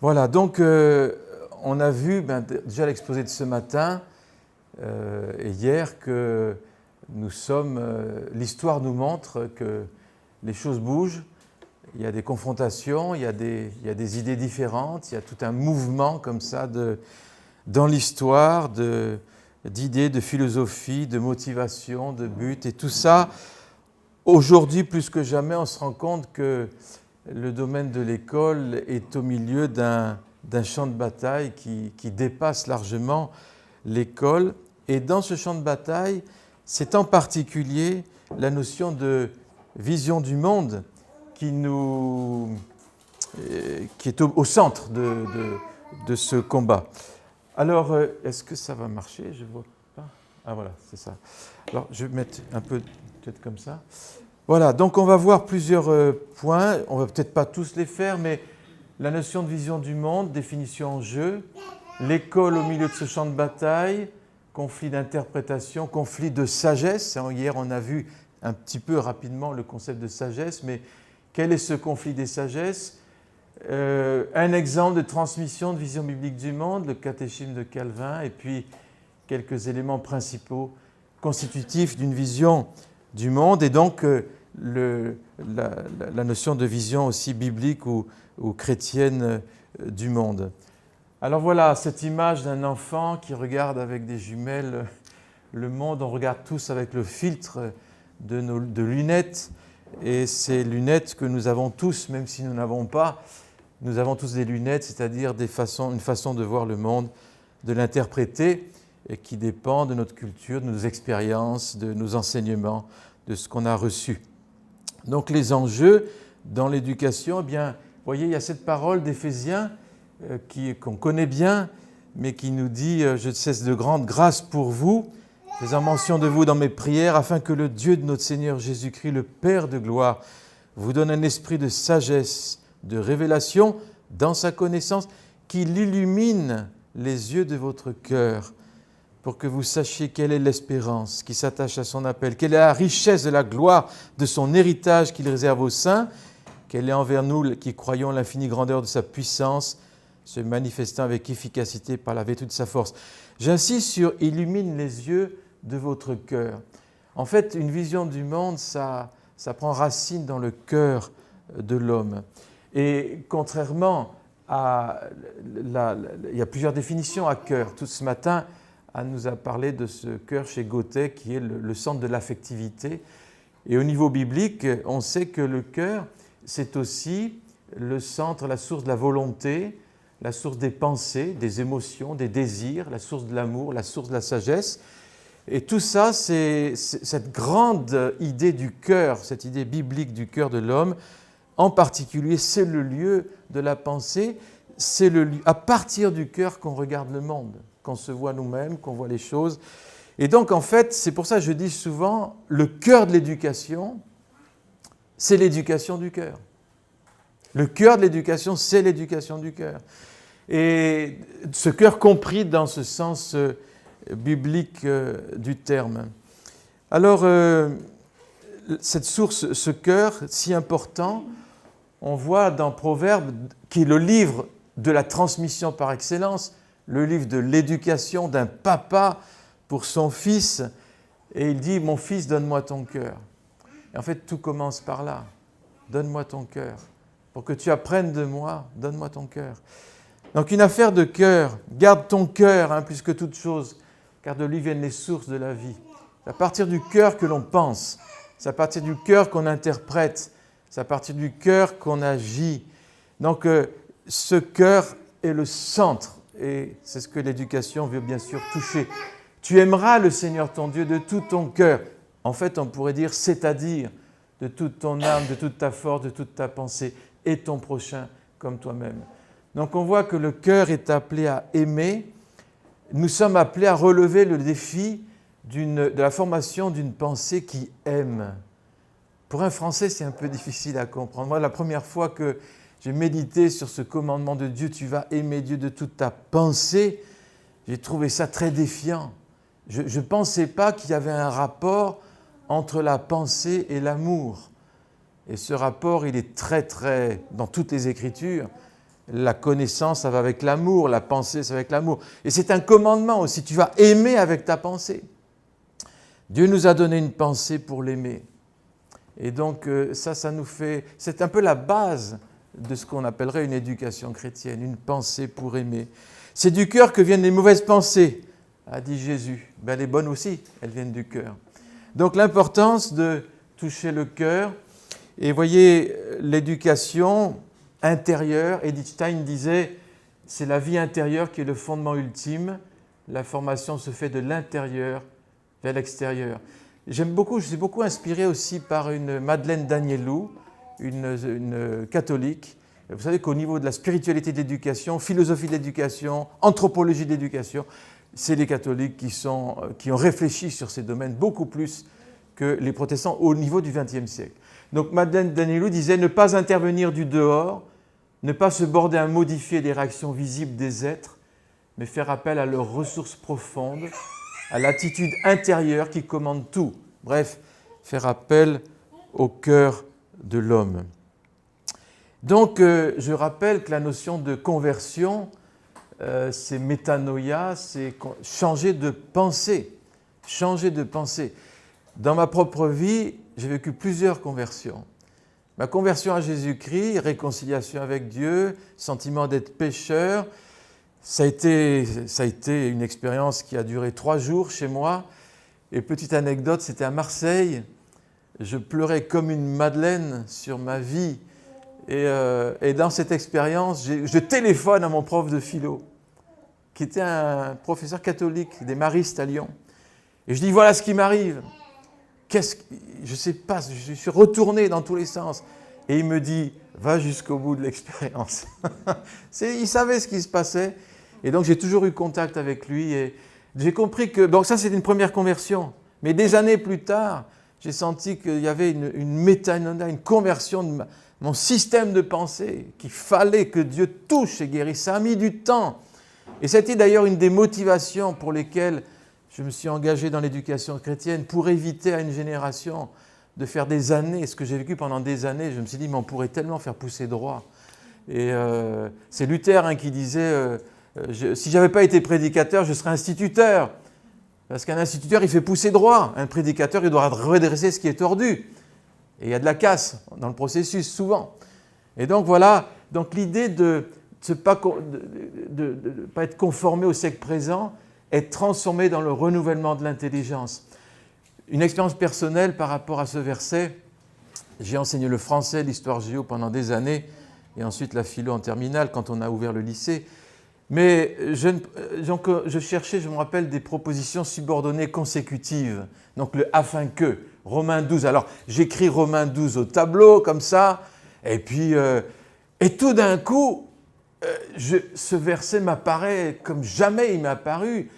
Voilà, donc on a vu déjà l'exposé de ce matin et hier que l'histoire nous montre que les choses bougent, il y a des confrontations, il y a des idées différentes, il y a tout un mouvement comme ça dans l'histoire d'idées, de philosophie, de motivation, de but, et tout ça, aujourd'hui plus que jamais, on se rend compte que le domaine de l'école est au milieu d'un champ de bataille qui dépasse largement l'école. Et dans ce champ de bataille, c'est en particulier la notion de vision du monde qui est au centre de ce combat. Alors, est-ce que ça va marcher? Je ne vois pas. Ah voilà, c'est ça. Alors, je vais mettre un peu peut-être comme ça. Voilà, donc on va voir plusieurs points. On ne va peut-être pas tous les faire, mais la notion de vision du monde, définition en jeu, l'école au milieu de ce champ de bataille, conflit d'interprétation, conflit de sagesse. Hier, on a vu un petit peu rapidement le concept de sagesse, mais quel est ce conflit des sagesses? Un exemple de transmission de vision biblique du monde, le catéchisme de Calvin, et puis quelques éléments principaux constitutifs d'une vision du monde, et donc la notion de vision aussi biblique ou chrétienne du monde. Alors voilà, cette image d'un enfant qui regarde avec des jumelles le monde. On regarde tous avec le filtre de lunettes, et ces lunettes que nous avons tous, même si nous n'avons pas, nous avons tous des lunettes, c'est-à-dire une façon de voir le monde, de l'interpréter, et qui dépend de notre culture, de nos expériences, de nos enseignements, de ce qu'on a reçu. Donc les enjeux dans l'éducation, eh bien, vous voyez, il y a cette parole d'Éphésiens qu'on connaît bien, mais qui nous dit « Je cesse de grande grâce pour vous, faisant mention de vous dans mes prières, afin que le Dieu de notre Seigneur Jésus-Christ, le Père de gloire, vous donne un esprit de sagesse, de révélation dans sa connaissance, qu'il illumine les yeux de votre cœur, pour que vous sachiez quelle est l'espérance qui s'attache à son appel, quelle est la richesse de la gloire de son héritage qu'il réserve aux saints, quelle est envers nous qui croyons l'infinie grandeur de sa puissance, se manifestant avec efficacité par la vertu de sa force. » J'insiste sur « illumine les yeux de votre cœur ». En fait, une vision du monde, ça prend racine dans le cœur de l'homme. Et contrairement à... il y a plusieurs définitions à cœur. Tout ce matin, Anne nous a parlé de ce cœur chez Gauthier qui est le centre de l'affectivité. Et au niveau biblique, on sait que le cœur, c'est aussi le centre, la source de la volonté, la source des pensées, des émotions, des désirs, la source de l'amour, la source de la sagesse. Et tout ça, c'est cette grande idée du cœur, cette idée biblique du cœur de l'homme. En particulier, c'est le lieu de la pensée, c'est à partir du cœur qu'on regarde le monde, qu'on se voit nous-mêmes, qu'on voit les choses. Et donc, en fait, c'est pour ça que je dis souvent, le cœur de l'éducation, c'est l'éducation du cœur. Le cœur de l'éducation, c'est l'éducation du cœur. Et ce cœur compris dans ce sens biblique du terme. Alors, cette source, ce cœur si important, on voit dans Proverbes, qui est le livre de la transmission par excellence, le livre de l'éducation d'un papa pour son fils, et il dit « Mon fils, donne-moi ton cœur ». Et en fait, tout commence par là. Donne-moi ton cœur. Pour que tu apprennes de moi, donne-moi ton cœur. Donc une affaire de cœur, garde ton cœur plus que toute chose, car de lui viennent les sources de la vie. C'est à partir du cœur que l'on pense, c'est à partir du cœur qu'on interprète, c'est à partir du cœur qu'on agit. Donc ce cœur est le centre, et c'est ce que l'éducation veut bien sûr toucher. Tu aimeras le Seigneur ton Dieu de tout ton cœur. En fait, on pourrait dire, c'est-à-dire de toute ton âme, de toute ta force, de toute ta pensée, et ton prochain comme toi-même. Donc on voit que le cœur est appelé à aimer. Nous sommes appelés à relever le défi de la formation d'une pensée qui aime. Pour un Français, c'est un peu difficile à comprendre. Moi, la première fois que j'ai médité sur ce commandement de Dieu, tu vas aimer Dieu de toute ta pensée, j'ai trouvé ça très défiant. Je ne pensais pas qu'il y avait un rapport entre la pensée et l'amour. Et ce rapport, il est très, très, dans toutes les Écritures, La connaissance, ça va avec l'amour. La pensée, ça va avec l'amour. Et c'est un commandement aussi. Tu vas aimer avec ta pensée. Dieu nous a donné une pensée pour l'aimer. Et donc ça nous fait... C'est un peu la base de ce qu'on appellerait une éducation chrétienne, une pensée pour aimer. C'est du cœur que viennent les mauvaises pensées, a dit Jésus. Ben, les bonnes aussi, elles viennent du cœur. Donc l'importance de toucher le cœur. Et voyez, l'éducation intérieure, Edith Stein disait, c'est la vie intérieure qui est le fondement ultime. La formation se fait de l'intérieur vers l'extérieur. Je suis beaucoup inspiré aussi par une Madeleine Danielou, une catholique. Vous savez qu'au niveau de la spiritualité de l'éducation, philosophie de l'éducation, anthropologie de l'éducation, c'est les catholiques qui ont réfléchi sur ces domaines beaucoup plus que les protestants au niveau du XXe siècle. Donc Madeleine Danielou disait ne pas intervenir du dehors, ne pas se border à modifier les réactions visibles des êtres, mais faire appel à leurs ressources profondes, à l'attitude intérieure qui commande tout. Bref, faire appel au cœur de l'homme. Donc, je rappelle que la notion de conversion, c'est métanoïa, c'est changer de pensée. Changer de pensée. Dans ma propre vie, j'ai vécu plusieurs conversions. Ma conversion à Jésus-Christ, réconciliation avec Dieu, sentiment d'être pécheur, ça a été une expérience qui a duré 3 jours chez moi. Et petite anecdote, c'était à Marseille. Je pleurais comme une madeleine sur ma vie. Et dans cette expérience, je téléphone à mon prof de philo, qui était un professeur catholique, des Maristes à Lyon. Et je dis, voilà ce qui m'arrive. Je ne sais pas, je suis retourné dans tous les sens. Et il me dit, va jusqu'au bout de l'expérience. Il savait ce qui se passait. Et donc j'ai toujours eu contact avec lui. Et j'ai compris que, donc ça c'était une première conversion. Mais des années plus tard, j'ai senti qu'il y avait une métanoïa, une conversion de mon système de pensée, qu'il fallait que Dieu touche et guérisse. Ça a mis du temps. Et c'était d'ailleurs une des motivations pour lesquelles je me suis engagé dans l'éducation chrétienne, pour éviter à une génération de faire des années, ce que j'ai vécu pendant des années. Je me suis dit, mais on pourrait tellement faire pousser droit. Et c'est Luther qui disait, si je n'avais pas été prédicateur, je serais instituteur. Parce qu'un instituteur, il fait pousser droit. Un prédicateur, il doit redresser ce qui est tordu. Et il y a de la casse dans le processus, souvent. Et donc voilà, donc l'idée de ne pas être conformé au siècle présent, être transformé dans le renouvellement de l'intelligence. Une expérience personnelle par rapport à ce verset, j'ai enseigné le français, l'histoire géo pendant des années, et ensuite la philo en terminale quand on a ouvert le lycée. Mais je cherchais, je me rappelle, des propositions subordonnées consécutives. Donc le « afin que », Romains 12. Alors j'écris Romains 12 au tableau, comme ça, et puis, et tout d'un coup, ce verset m'apparaît comme jamais il m'est apparu.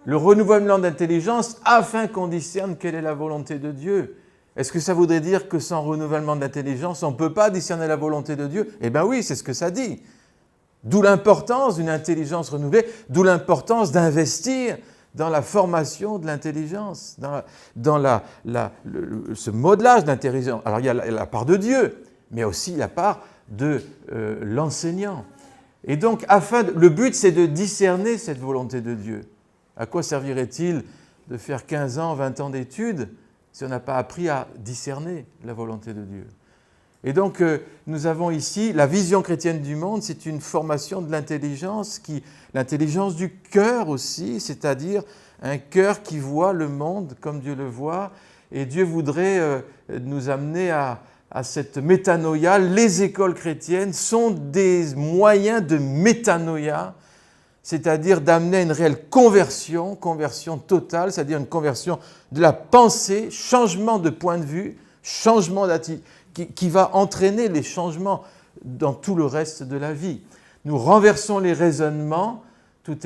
Le renouvellement d'intelligence afin qu'on discerne quelle est la volonté de Dieu. Est-ce que ça voudrait dire que sans renouvellement d'intelligence, on ne peut pas discerner la volonté de Dieu? Eh bien oui, c'est ce que ça dit. D'où l'importance d'une intelligence renouvelée, d'où l'importance d'investir dans la formation de l'intelligence, dans ce modelage d'intelligence. Alors il y a la part de Dieu, mais aussi la part de l'enseignant. Et donc, le but, c'est de discerner cette volonté de Dieu. À quoi servirait-il de faire 15 ans, 20 ans d'études si on n'a pas appris à discerner la volonté de Dieu? Et donc, nous avons ici la vision chrétienne du monde, c'est une formation de l'intelligence, l'intelligence du cœur aussi, c'est-à-dire un cœur qui voit le monde comme Dieu le voit. Et Dieu voudrait nous amener à cette métanoïa. Les écoles chrétiennes sont des moyens de métanoïa, c'est-à-dire d'amener à une réelle conversion totale, c'est-à-dire une conversion de la pensée, changement de point de vue, changement d'attitude, qui va entraîner les changements dans tout le reste de la vie. Nous renversons les raisonnements, tout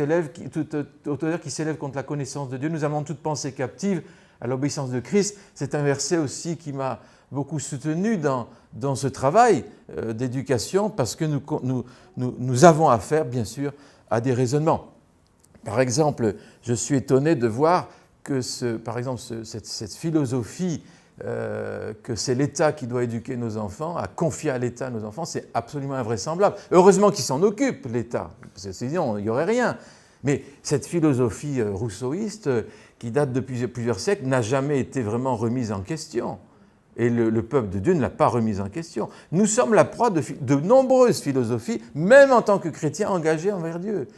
auteur qui s'élève contre la connaissance de Dieu, nous amenons toute pensée captive à l'obéissance de Christ. C'est un verset aussi qui m'a beaucoup soutenu dans ce travail d'éducation, parce que nous avons affaire, bien sûr, à des raisonnements. Par exemple, je suis étonné de voir que cette philosophie que c'est l'État qui doit éduquer nos enfants, à confier à l'État nos enfants, c'est absolument invraisemblable. Heureusement qu'il s'en occupe, l'État, sinon il n'y aurait rien. Mais cette philosophie rousseauiste, qui date de plusieurs siècles, n'a jamais été vraiment remise en question. Et le peuple de Dieu ne l'a pas remise en question. Nous sommes la proie de nombreuses philosophies, même en tant que chrétiens engagés envers Dieu.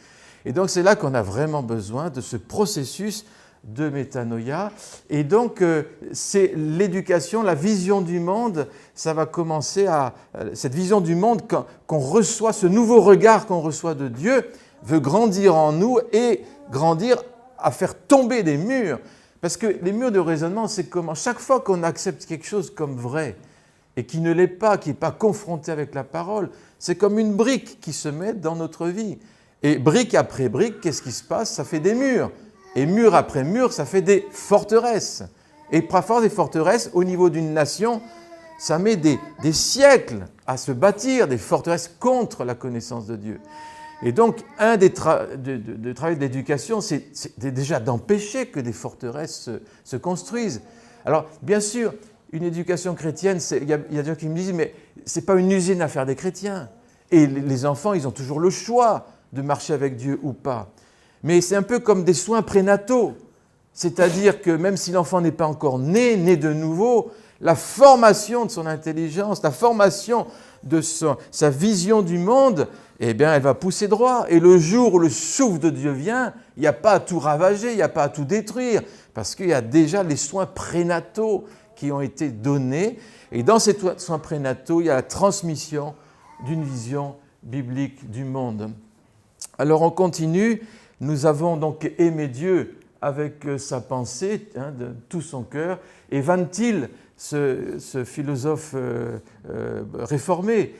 Et donc c'est là qu'on a vraiment besoin de ce processus de métanoïa. Et donc c'est l'éducation, la vision du monde, ça va commencer à... Cette vision du monde qu'on reçoit, ce nouveau regard qu'on reçoit de Dieu, veut grandir en nous et grandir à faire tomber des murs. Parce que les murs de raisonnement, c'est comment chaque fois qu'on accepte quelque chose comme vrai et qui ne l'est pas, qui n'est pas confronté avec la parole, c'est comme une brique qui se met dans notre vie. Et brique après brique, qu'est-ce qui se passe? Ça fait des murs. Et mur après mur, ça fait des forteresses. Et parfois des forteresses, au niveau d'une nation, ça met des siècles à se bâtir, des forteresses contre la connaissance de Dieu. Et donc, un des travaux de l'éducation, c'est déjà d'empêcher que des forteresses se construisent. Alors, bien sûr, une éducation chrétienne, il y a des gens qui me disent, mais ce n'est pas une usine à faire des chrétiens. Et les enfants, ils ont toujours le choix de marcher avec Dieu ou pas. Mais c'est un peu comme des soins prénataux. C'est-à-dire que même si l'enfant n'est pas encore né de nouveau, la formation de son intelligence, la formation de sa vision du monde, eh bien, elle va pousser droit. Et le jour où le souffle de Dieu vient, il n'y a pas à tout ravager, il n'y a pas à tout détruire, parce qu'il y a déjà les soins prénataux qui ont été donnés. Et dans ces soins prénataux, il y a la transmission d'une vision biblique du monde. Alors, on continue. Nous avons donc aimé Dieu avec sa pensée, de tout son cœur. Et Van Til, ce philosophe réformé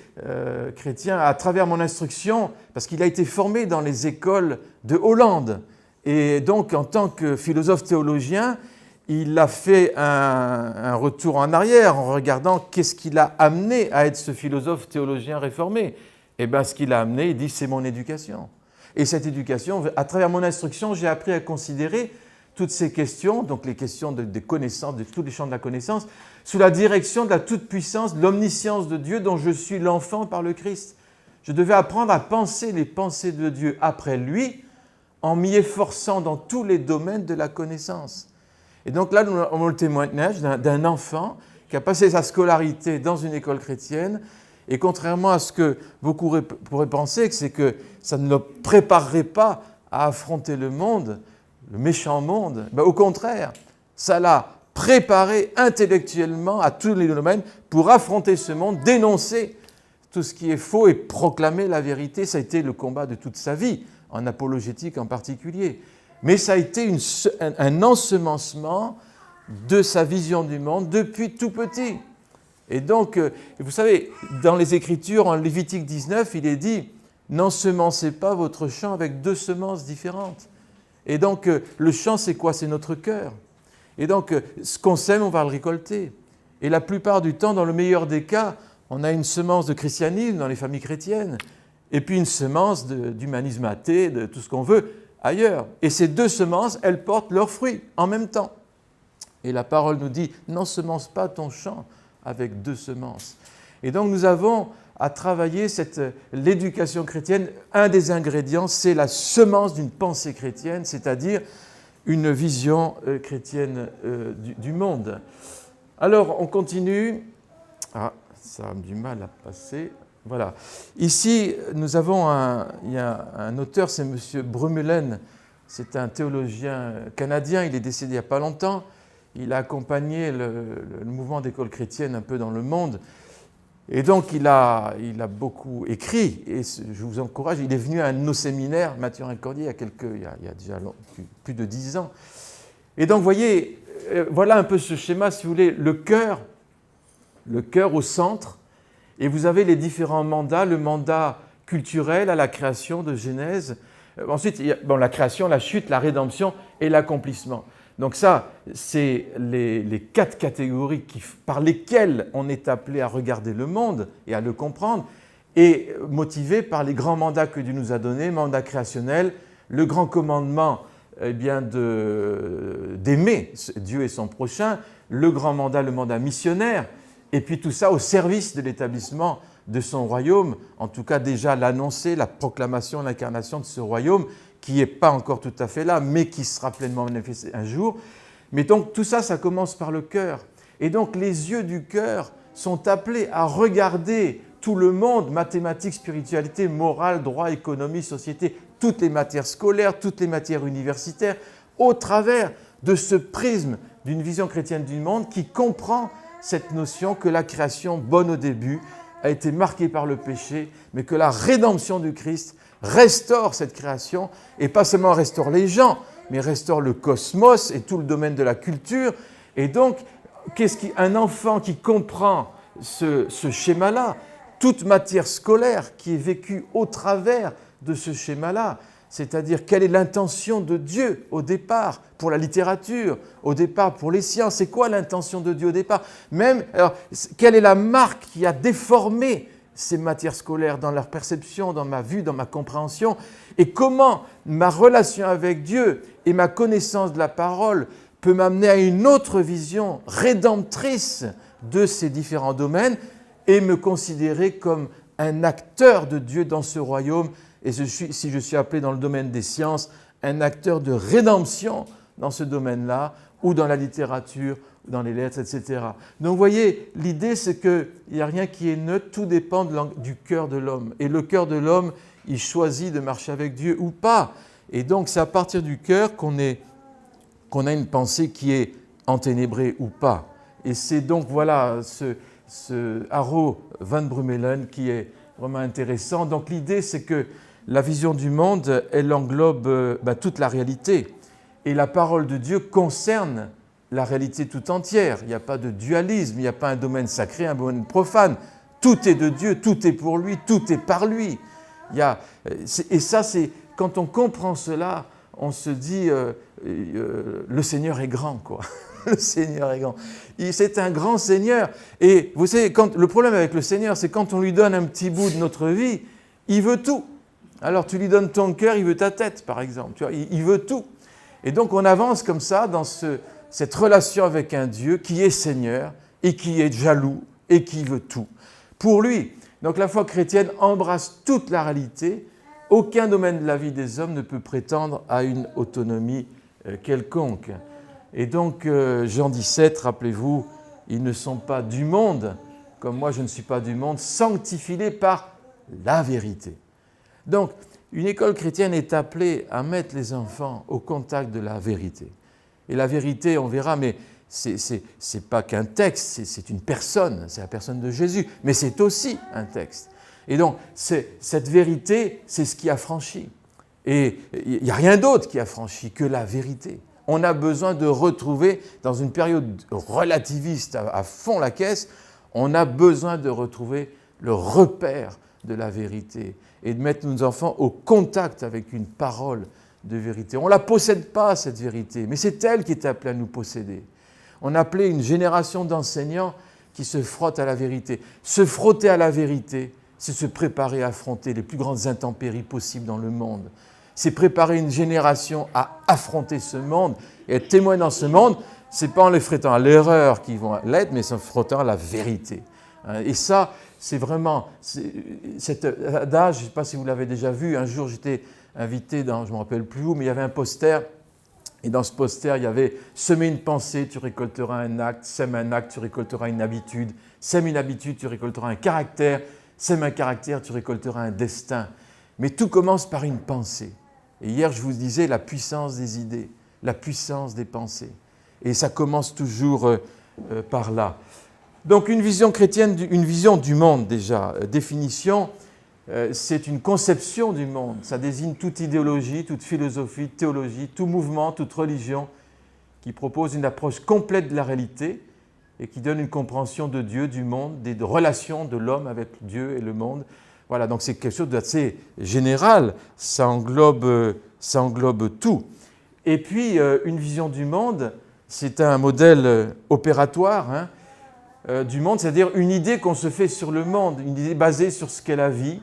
chrétien, à travers mon instruction, parce qu'il a été formé dans les écoles de Hollande. Et donc, en tant que philosophe théologien, il a fait un retour en arrière en regardant qu'est-ce qui l'a amené à être ce philosophe théologien réformé. Et bien, ce qui l'a amené, il dit, c'est mon éducation. Et cette éducation, à travers mon instruction, j'ai appris à considérer toutes ces questions, donc les questions des connaissances, de tous les champs de la connaissance, sous la direction de la toute-puissance, de l'omniscience de Dieu dont je suis l'enfant par le Christ. Je devais apprendre à penser les pensées de Dieu après lui, en m'y efforçant dans tous les domaines de la connaissance. Et donc là, nous avons le témoignage d'un enfant qui a passé sa scolarité dans une école chrétienne. Et contrairement à ce que beaucoup pourraient penser, c'est que ça ne le préparerait pas à affronter le monde, le méchant monde, ben au contraire, ça l'a préparé intellectuellement à tous les domaines pour affronter ce monde, dénoncer tout ce qui est faux et proclamer la vérité. Ça a été le combat de toute sa vie, en apologétique en particulier. Mais ça a été un ensemencement de sa vision du monde depuis tout petit. Et donc, vous savez, dans les Écritures, en Lévitique 19, il est dit « N'ensemencez pas votre champ avec 2 semences différentes ». Et donc, le champ, c'est quoi? C'est notre cœur. Et donc, ce qu'on sème, on va le récolter. Et la plupart du temps, dans le meilleur des cas, on a une semence de christianisme dans les familles chrétiennes, et puis une semence d'humanisme athée, de tout ce qu'on veut, ailleurs. Et ces 2 semences, elles portent leurs fruits en même temps. Et la parole nous dit « N'ensemence pas ton champ avec 2 semences ». Et donc nous avons à travailler l'éducation chrétienne. Un des ingrédients, c'est la semence d'une pensée chrétienne, c'est-à-dire une vision chrétienne du monde. Alors on continue. Ah, ça a du mal à passer. Voilà. Ici, nous avons il y a un auteur, c'est M. Brummelen. C'est un théologien canadien, il est décédé il n'y a pas longtemps. Il a accompagné le mouvement d'école chrétienne un peu dans le monde. Et donc, il a beaucoup écrit, et je vous encourage, il est venu à nos séminaires, Mathurin-Cordier, il y a déjà plus de 10 ans. Et donc, vous voyez, voilà un peu ce schéma, si vous voulez, le cœur au centre, et vous avez les différents mandats, le mandat culturel à la création de Genèse. Ensuite, il y a la création, la chute, la rédemption et l'accomplissement. Donc ça, c'est les 4 catégories par lesquelles on est appelé à regarder le monde et à le comprendre, et motivé par les grands mandats que Dieu nous a donnés, mandat créationnel, le grand commandement d'aimer Dieu et son prochain, le grand mandat, le mandat missionnaire, et puis tout ça au service de l'établissement de son royaume, en tout cas déjà l'annoncer, la proclamation, l'incarnation de ce royaume, qui n'est pas encore tout à fait là, mais qui sera pleinement manifesté un jour. Mais donc tout ça, ça commence par le cœur. Et donc les yeux du cœur sont appelés à regarder tout le monde, mathématiques, spiritualité, morale, droit, économie, société, toutes les matières scolaires, toutes les matières universitaires, au travers de ce prisme d'une vision chrétienne du monde qui comprend cette notion que la création, bonne au début, a été marquée par le péché, mais que la rédemption du Christ restaure cette création, et pas seulement restaure les gens, mais restaure le cosmos et tout le domaine de la culture. Et donc, un enfant qui comprend ce schéma-là, toute matière scolaire qui est vécue au travers de ce schéma-là, c'est-à-dire quelle est l'intention de Dieu au départ pour la littérature, au départ pour les sciences, c'est quoi l'intention de Dieu au départ? Alors, quelle est la marque qui a déformé ces matières scolaires dans leur perception, dans ma vue, dans ma compréhension, et comment ma relation avec Dieu et ma connaissance de la parole peut m'amener à une autre vision rédemptrice de ces différents domaines et me considérer comme un acteur de Dieu dans ce royaume, et si je suis appelé dans le domaine des sciences, un acteur de rédemption dans ce domaine-là, ou dans la littérature, ou dans les lettres, etc. Donc vous voyez, l'idée c'est qu'il n'y a rien qui est neutre, tout dépend du cœur de l'homme. Et le cœur de l'homme, il choisit de marcher avec Dieu ou pas. Et donc c'est à partir du cœur qu'on a une pensée qui est enténébrée ou pas. Et c'est donc, voilà, ce Arro van Brummelen qui est vraiment intéressant. Donc l'idée c'est que la vision du monde, elle englobe toute la réalité. Et la parole de Dieu concerne la réalité tout entière. Il n'y a pas de dualisme, il n'y a pas un domaine sacré, un domaine profane. Tout est de Dieu, tout est pour lui, tout est par lui. Et ça, c'est quand on comprend cela, on se dit le Seigneur est grand, quoi. Le Seigneur est grand. C'est un grand Seigneur. Et vous savez, le problème avec le Seigneur, c'est quand on lui donne un petit bout de notre vie, il veut tout. Alors tu lui donnes ton cœur, il veut ta tête, par exemple. Tu vois, il veut tout. Et donc on avance comme ça dans cette relation avec un Dieu qui est Seigneur et qui est jaloux et qui veut tout pour lui. Donc la foi chrétienne embrasse toute la réalité. Aucun domaine de la vie des hommes ne peut prétendre à une autonomie quelconque. Et donc Jean 17, rappelez-vous, ils ne sont pas du monde, comme moi je ne suis pas du monde, sanctifiés par la vérité. Donc, une école chrétienne est appelée à mettre les enfants au contact de la vérité. Et la vérité, on verra, mais c'est pas qu'un texte, c'est une personne, c'est la personne de Jésus, mais c'est aussi un texte. Et donc, cette vérité, c'est ce qui a franchi. Et il n'y a rien d'autre qui a franchi que la vérité. On a besoin de retrouver, dans une période relativiste à fond la caisse, on a besoin de retrouver le repère de la vérité et de mettre nos enfants au contact avec une parole de vérité. On ne la possède pas, cette vérité, mais c'est elle qui est appelée à nous posséder. On a appelé une génération d'enseignants qui se frottent à la vérité. Se frotter à la vérité, c'est se préparer à affronter les plus grandes intempéries possibles dans le monde. C'est préparer une génération à affronter ce monde et être témoin dans ce monde. Ce n'est pas en les frottant à l'erreur qu'ils vont l'être, mais en se frottant à la vérité. Et ça, c'est vraiment cet adage, je ne sais pas si vous l'avez déjà vu, un jour j'étais invité dans, je ne me rappelle plus où, mais il y avait un poster, et dans ce poster, il y avait « Semer une pensée, tu récolteras un acte, sème un acte, tu récolteras une habitude, sème une habitude, tu récolteras un caractère, sème un caractère, tu récolteras un destin. » Mais tout commence par une pensée. Et hier, je vous disais la puissance des idées, la puissance des pensées. Et ça commence toujours par là. Donc une vision chrétienne, une vision du monde déjà, définition, c'est une conception du monde. Ça désigne toute idéologie, toute philosophie, théologie, tout mouvement, toute religion qui propose une approche complète de la réalité et qui donne une compréhension de Dieu, du monde, des relations de l'homme avec Dieu et le monde. Voilà, donc c'est quelque chose d'assez général, ça englobe tout. Et puis une vision du monde, c'est un modèle opératoire, du monde, c'est-à-dire une idée qu'on se fait sur le monde, une idée basée sur ce qu'est la vie,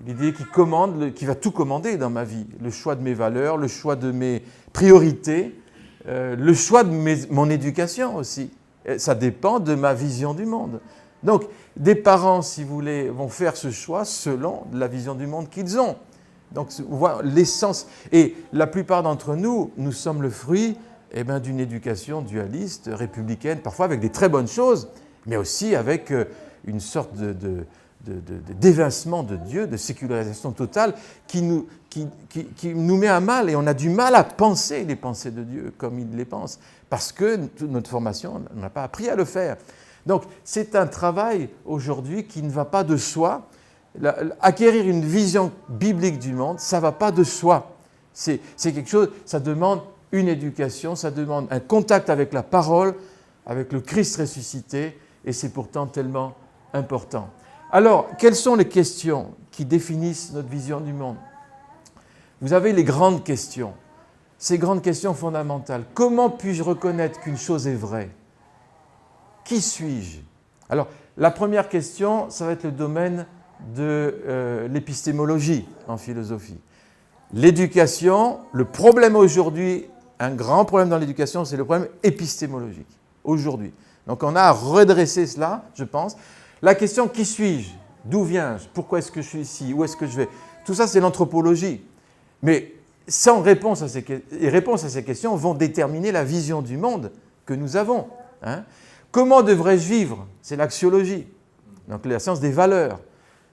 l'idée qui commande, qui va tout commander dans ma vie, le choix de mes valeurs, le choix de mes priorités, le choix de mon éducation aussi. Ça dépend de ma vision du monde. Donc, des parents, si vous voulez, vont faire ce choix selon la vision du monde qu'ils ont. Donc, on voit l'essence. Et la plupart d'entre nous, nous sommes le fruit d'une éducation dualiste, républicaine, parfois avec des très bonnes choses, mais aussi avec une sorte d'évincement de Dieu, de sécularisation totale qui nous met à mal, et on a du mal à penser les pensées de Dieu comme il les pense, parce que notre formation n'a pas appris à le faire. Donc c'est un travail aujourd'hui qui ne va pas de soi. Acquérir une vision biblique du monde, ça ne va pas de soi. C'est quelque chose, ça demande une éducation, ça demande un contact avec la parole, avec le Christ ressuscité, et c'est pourtant tellement important. Alors, quelles sont les questions qui définissent notre vision du monde? Vous avez les grandes questions, ces grandes questions fondamentales. Comment puis-je reconnaître qu'une chose est vraie? Qui suis-je? Alors, la première question, ça va être le domaine de l'épistémologie en philosophie. L'éducation, le problème aujourd'hui, un grand problème dans l'éducation, c'est le problème épistémologique, aujourd'hui. Donc on a à redresser cela, je pense. La question « qui suis-je » ? D'où viens-je ? Pourquoi est-ce que je suis ici ? Où est-ce que je vais ? Tout ça, c'est l'anthropologie. Mais sans réponse à ces questions vont déterminer la vision du monde que nous avons. Hein ? Comment devrais-je vivre ? C'est l'axiologie, donc la science des valeurs.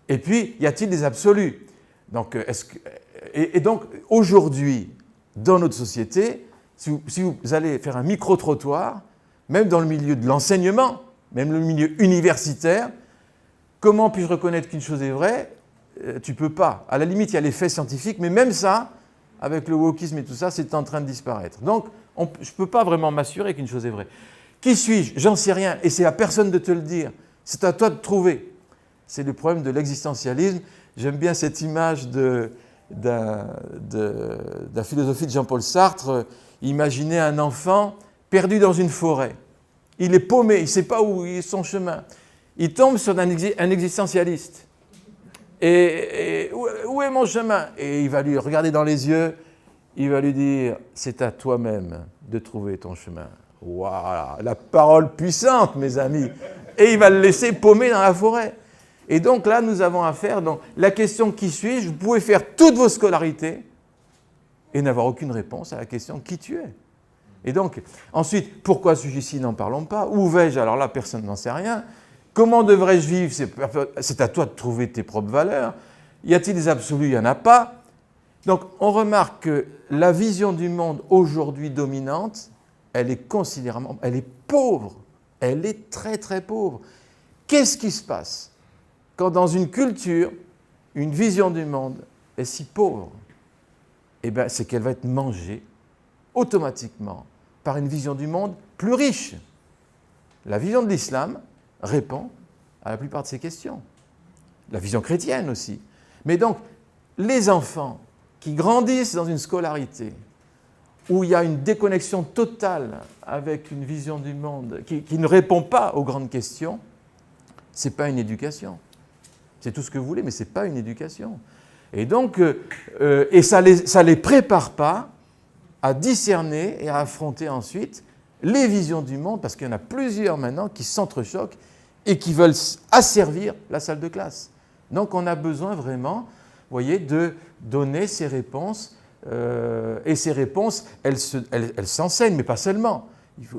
Et puis, y a-t-il des absolus ? Donc, donc, aujourd'hui, dans notre société, si vous allez faire un micro-trottoir, même dans le milieu de l'enseignement, même le milieu universitaire, comment puis-je reconnaître qu'une chose est vraie ? Tu ne peux pas. À la limite, il y a les faits scientifiques, mais même ça, avec le wokisme et tout ça, c'est en train de disparaître. Donc, je ne peux pas vraiment m'assurer qu'une chose est vraie. Qui suis-je ? J'en sais rien, et c'est à personne de te le dire. C'est à toi de trouver. C'est le problème de l'existentialisme. J'aime bien cette image de la philosophie de Jean-Paul Sartre. Imaginez un enfant perdu dans une forêt. Il est paumé, il ne sait pas où est son chemin. Il tombe sur un existentialiste. Et où est mon chemin ? Et il va lui regarder dans les yeux, il va lui dire « c'est à toi-même de trouver ton chemin ». Waouh, la parole puissante, mes amis. Et il va le laisser paumer dans la forêt. Et donc là, nous avons affaire, donc la question « qui suis-je » vous pouvez faire toutes vos scolarités et n'avoir aucune réponse à la question « qui tu es ?» Et donc, ensuite, pourquoi suis-je ici ? N'en parlons pas. Où vais-je ? Alors là, personne n'en sait rien. Comment devrais-je vivre ? C'est à toi de trouver tes propres valeurs. Y a-t-il des absolus ? Il n'y en a pas. Donc, on remarque que la vision du monde aujourd'hui dominante, elle est considérablement, elle est pauvre. Elle est très, très pauvre. Qu'est-ce qui se passe quand dans une culture, une vision du monde est si pauvre ? Eh bien, c'est qu'elle va être mangée automatiquement par une vision du monde plus riche. La vision de l'islam répond à la plupart de ces questions. La vision chrétienne aussi. Mais donc, les enfants qui grandissent dans une scolarité où il y a une déconnexion totale avec une vision du monde qui ne répond pas aux grandes questions, ce n'est pas une éducation. C'est tout ce que vous voulez, mais ce n'est pas une éducation. Et donc, ça les prépare pas à discerner et à affronter ensuite les visions du monde, parce qu'il y en a plusieurs maintenant qui s'entrechoquent et qui veulent asservir la salle de classe. Donc on a besoin vraiment, vous voyez, de donner ces réponses, et ces réponses, elles s'enseignent, mais pas seulement.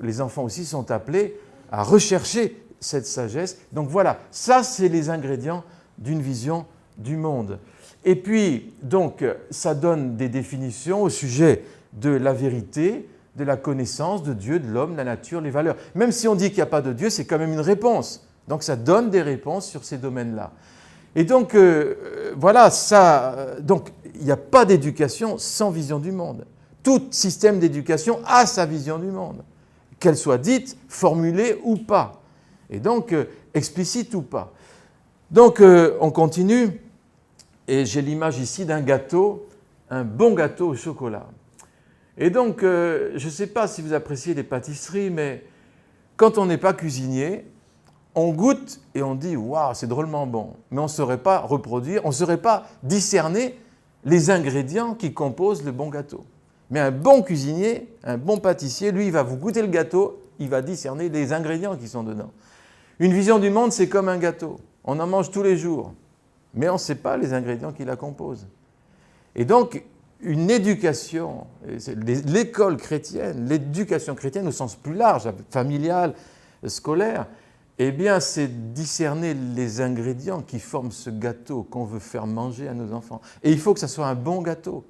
Les enfants aussi sont appelés à rechercher cette sagesse. Donc voilà, ça c'est les ingrédients d'une vision du monde. Et puis, donc, ça donne des définitions au sujet de la vérité, de la connaissance de Dieu, de l'homme, de la nature, les valeurs. Même si on dit qu'il n'y a pas de Dieu, c'est quand même une réponse. Donc ça donne des réponses sur ces domaines-là. Et donc, voilà, donc il n'y a pas d'éducation sans vision du monde. Tout système d'éducation a sa vision du monde, qu'elle soit dite, formulée ou pas. Et donc, explicite ou pas. Donc, on continue, et j'ai l'image ici d'un gâteau, un bon gâteau au chocolat. Et donc, je ne sais pas si vous appréciez les pâtisseries, mais quand on n'est pas cuisinier, on goûte et on dit « Waouh, c'est drôlement bon », mais on ne saurait pas reproduire, on ne saurait pas discerner les ingrédients qui composent le bon gâteau. Mais un bon cuisinier, un bon pâtissier, lui, il va vous goûter le gâteau, il va discerner les ingrédients qui sont dedans. Une vision du monde, c'est comme un gâteau. On en mange tous les jours, mais on ne sait pas les ingrédients qui la composent. Et donc, une éducation, l'école chrétienne, l'éducation chrétienne au sens plus large, familial, scolaire, eh bien, c'est discerner les ingrédients qui forment ce gâteau qu'on veut faire manger à nos enfants. Et il faut que ça soit un bon gâteau.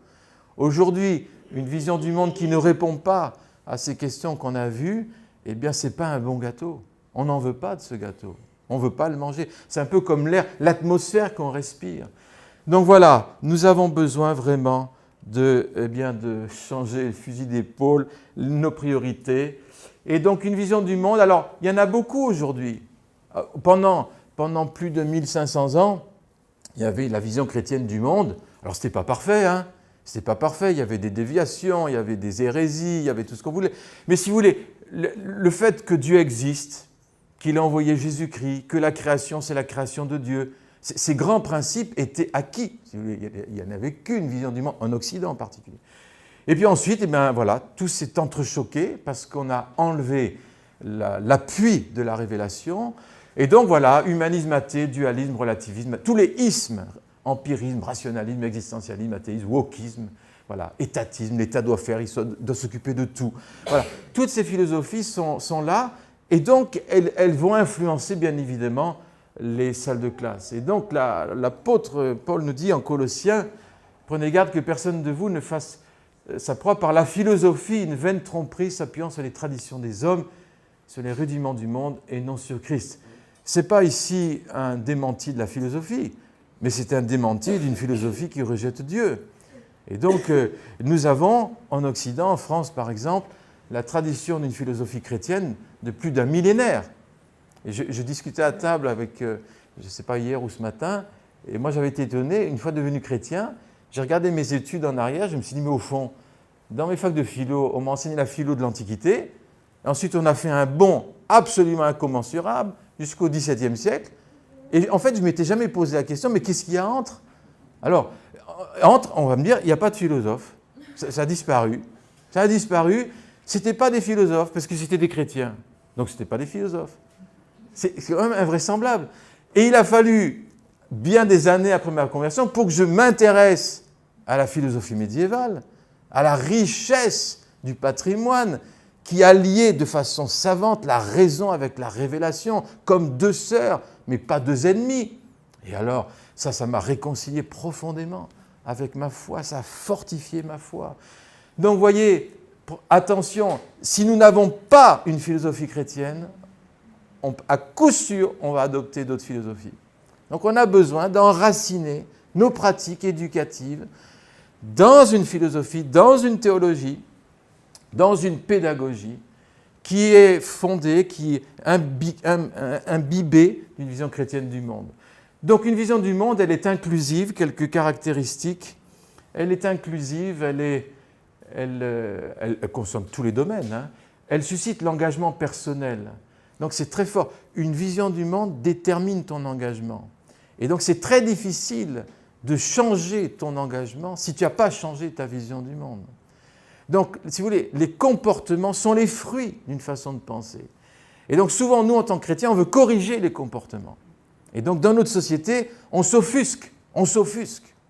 Aujourd'hui, une vision du monde qui ne répond pas à ces questions qu'on a vues, eh bien, ce n'est pas un bon gâteau. On n'en veut pas de ce gâteau. On ne veut pas le manger. C'est un peu comme l'air, l'atmosphère qu'on respire. Donc voilà, nous avons besoin vraiment de changer le fusil d'épaule, nos priorités. Et donc une vision du monde, alors il y en a beaucoup aujourd'hui. Pendant plus de 1500 ans, il y avait la vision chrétienne du monde. Alors ce n'était pas parfait, hein. C'était pas parfait, il y avait des déviations, il y avait des hérésies, il y avait tout ce qu'on voulait. Mais si vous voulez, le fait que Dieu existe, qu'il a envoyé Jésus-Christ, que la création, c'est la création de Dieu, ces grands principes étaient acquis. Si vous voulez, il n'y en avait qu'une vision du monde, en Occident en particulier. Et puis ensuite, eh bien, voilà, tout s'est entrechoqué parce qu'on a enlevé l'appui de la révélation. Et donc voilà, humanisme athée, dualisme, relativisme, tous les ismes, empirisme, rationalisme, existentialisme, athéisme, wokisme, voilà, étatisme, l'État doit faire, il doit s'occuper de tout. Voilà, toutes ces philosophies sont là et donc elles vont influencer bien évidemment les salles de classe. Et donc l'apôtre Paul nous dit en Colossiens, prenez garde que personne de vous ne fasse sa proie par la philosophie, une vaine tromperie s'appuyant sur les traditions des hommes, sur les rudiments du monde et non sur Christ. Ce n'est pas ici un démenti de la philosophie, mais c'est un démenti d'une philosophie qui rejette Dieu. Et donc, nous avons en Occident, en France par exemple, la tradition d'une philosophie chrétienne de plus d'un millénaire. Et je discutais à table avec, je ne sais pas, hier ou ce matin, et moi j'avais été étonné, une fois devenu chrétien, j'ai regardé mes études en arrière, je me suis dit, mais au fond, dans mes facs de philo, on m'a enseigné la philo de l'Antiquité, ensuite on a fait un bond absolument incommensurable jusqu'au XVIIe siècle, et en fait je ne m'étais jamais posé la question, mais qu'est-ce qu'il y a entre ? Alors, entre, on va me dire, il n'y a pas de philosophes, ça a disparu. Ça a disparu, ce n'étaient pas des philosophes, parce que c'était des chrétiens, donc ce n'étaient pas des philosophes. C'est quand même invraisemblable. Et il a fallu bien des années après ma conversion pour que je m'intéresse à la philosophie médiévale, à la richesse du patrimoine qui alliait de façon savante la raison avec la révélation, comme deux sœurs, mais pas deux ennemis. Et alors, ça m'a réconcilié profondément avec ma foi, ça a fortifié ma foi. Donc, vous voyez, attention, si nous n'avons pas une philosophie chrétienne, à coup sûr, on va adopter d'autres philosophies. Donc on a besoin d'enraciner nos pratiques éducatives dans une philosophie, dans une théologie, dans une pédagogie qui est fondée, qui est imbibée d'une vision chrétienne du monde. Donc une vision du monde, elle est inclusive, quelques caractéristiques. Elle est inclusive, elle consomme tous les domaines. Hein. Elle suscite l'engagement personnel. Donc c'est très fort. Une vision du monde détermine ton engagement. Et donc c'est très difficile de changer ton engagement si tu n'as pas changé ta vision du monde. Donc, si vous voulez, les comportements sont les fruits d'une façon de penser. Et donc souvent, nous, en tant que chrétiens, on veut corriger les comportements. Et donc dans notre société, on s'offusque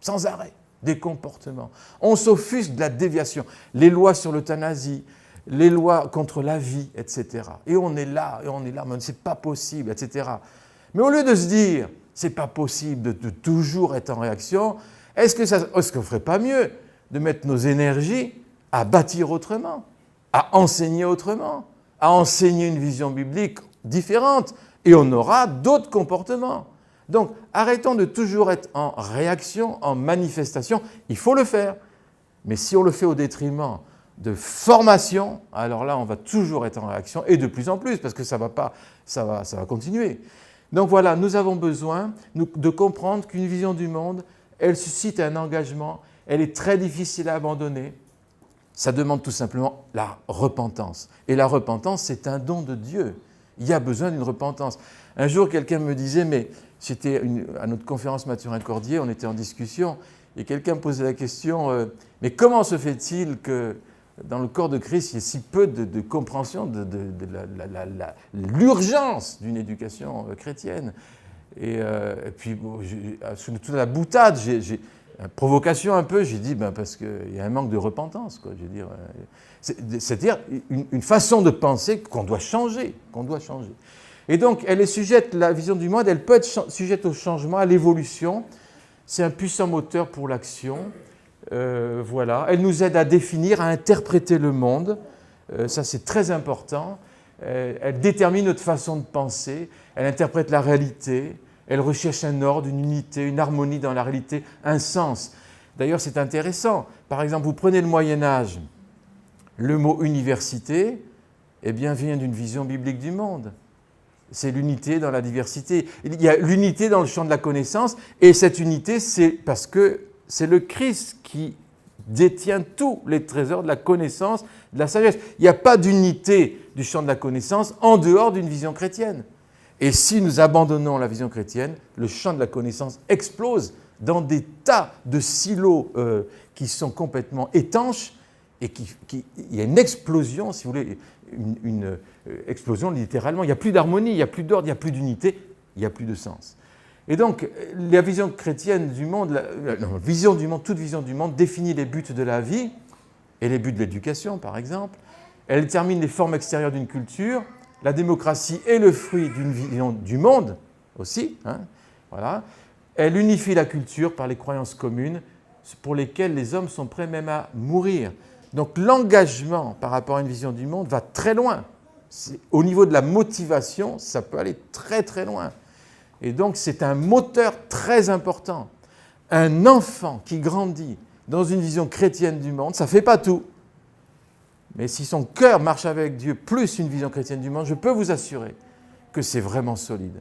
sans arrêt des comportements. On s'offusque de la déviation. Les lois sur l'euthanasie, les lois contre la vie, etc. Et on est là, mais c'est pas possible, etc. Mais au lieu de se dire, c'est pas possible de toujours être en réaction, est-ce qu'on ne ferait pas mieux de mettre nos énergies à bâtir autrement, à enseigner autrement, à enseigner une vision biblique différente, et on aura d'autres comportements. Donc, arrêtons de toujours être en réaction, en manifestation. Il faut le faire, mais si on le fait au détriment de formation, alors là, on va toujours être en réaction, et de plus en plus, parce que ça va continuer. Donc voilà, nous avons besoin de comprendre qu'une vision du monde, elle suscite un engagement, elle est très difficile à abandonner. Ça demande tout simplement la repentance. Et la repentance, c'est un don de Dieu. Il y a besoin d'une repentance. Un jour, quelqu'un me disait, mais c'était à notre conférence Mathurin-Cordier, on était en discussion, et quelqu'un me posait la question, mais comment se fait-il que dans le corps de Christ, il y ait si peu de compréhension de l'urgence d'une éducation chrétienne? Et puis, sous toute la boutade, provocation un peu, j'ai dit, parce qu'il y a un manque de repentance, quoi. Je veux dire, c'est-à-dire une façon de penser qu'on doit changer, Et donc, elle est sujette, la vision du monde, elle peut être sujette au changement, à l'évolution. C'est un puissant moteur pour l'action. Voilà. Elle nous aide à définir, à interpréter le monde. Ça, c'est très important. Elle détermine notre façon de penser. Elle interprète la réalité. Elle recherche un ordre, une unité, une harmonie dans la réalité, un sens. D'ailleurs, c'est intéressant. Par exemple, vous prenez le Moyen-Âge, le mot université, eh bien, vient d'une vision biblique du monde. C'est l'unité dans la diversité. Il y a l'unité dans le champ de la connaissance, et cette unité, c'est parce que c'est le Christ qui détient tous les trésors de la connaissance, de la sagesse. Il n'y a pas d'unité du champ de la connaissance en dehors d'une vision chrétienne. Et si nous abandonnons la vision chrétienne, le champ de la connaissance explose dans des tas de silos qui sont complètement étanches et il y a une explosion, si vous voulez, une explosion littéralement. Il n'y a plus d'harmonie, il n'y a plus d'ordre, il n'y a plus d'unité, il n'y a plus de sens. Et donc, la vision chrétienne du monde, toute vision du monde définit les buts de la vie et les buts de l'éducation, par exemple. Elle détermine les formes extérieures d'une culture. La démocratie est le fruit d'une vision du monde aussi. Voilà. Elle unifie la culture par les croyances communes pour lesquelles les hommes sont prêts même à mourir. Donc l'engagement par rapport à une vision du monde va très loin. Au niveau de la motivation, ça peut aller très très loin. Et donc c'est un moteur très important. Un enfant qui grandit dans une vision chrétienne du monde, ça ne fait pas tout. Mais si son cœur marche avec Dieu plus une vision chrétienne du monde, je peux vous assurer que c'est vraiment solide.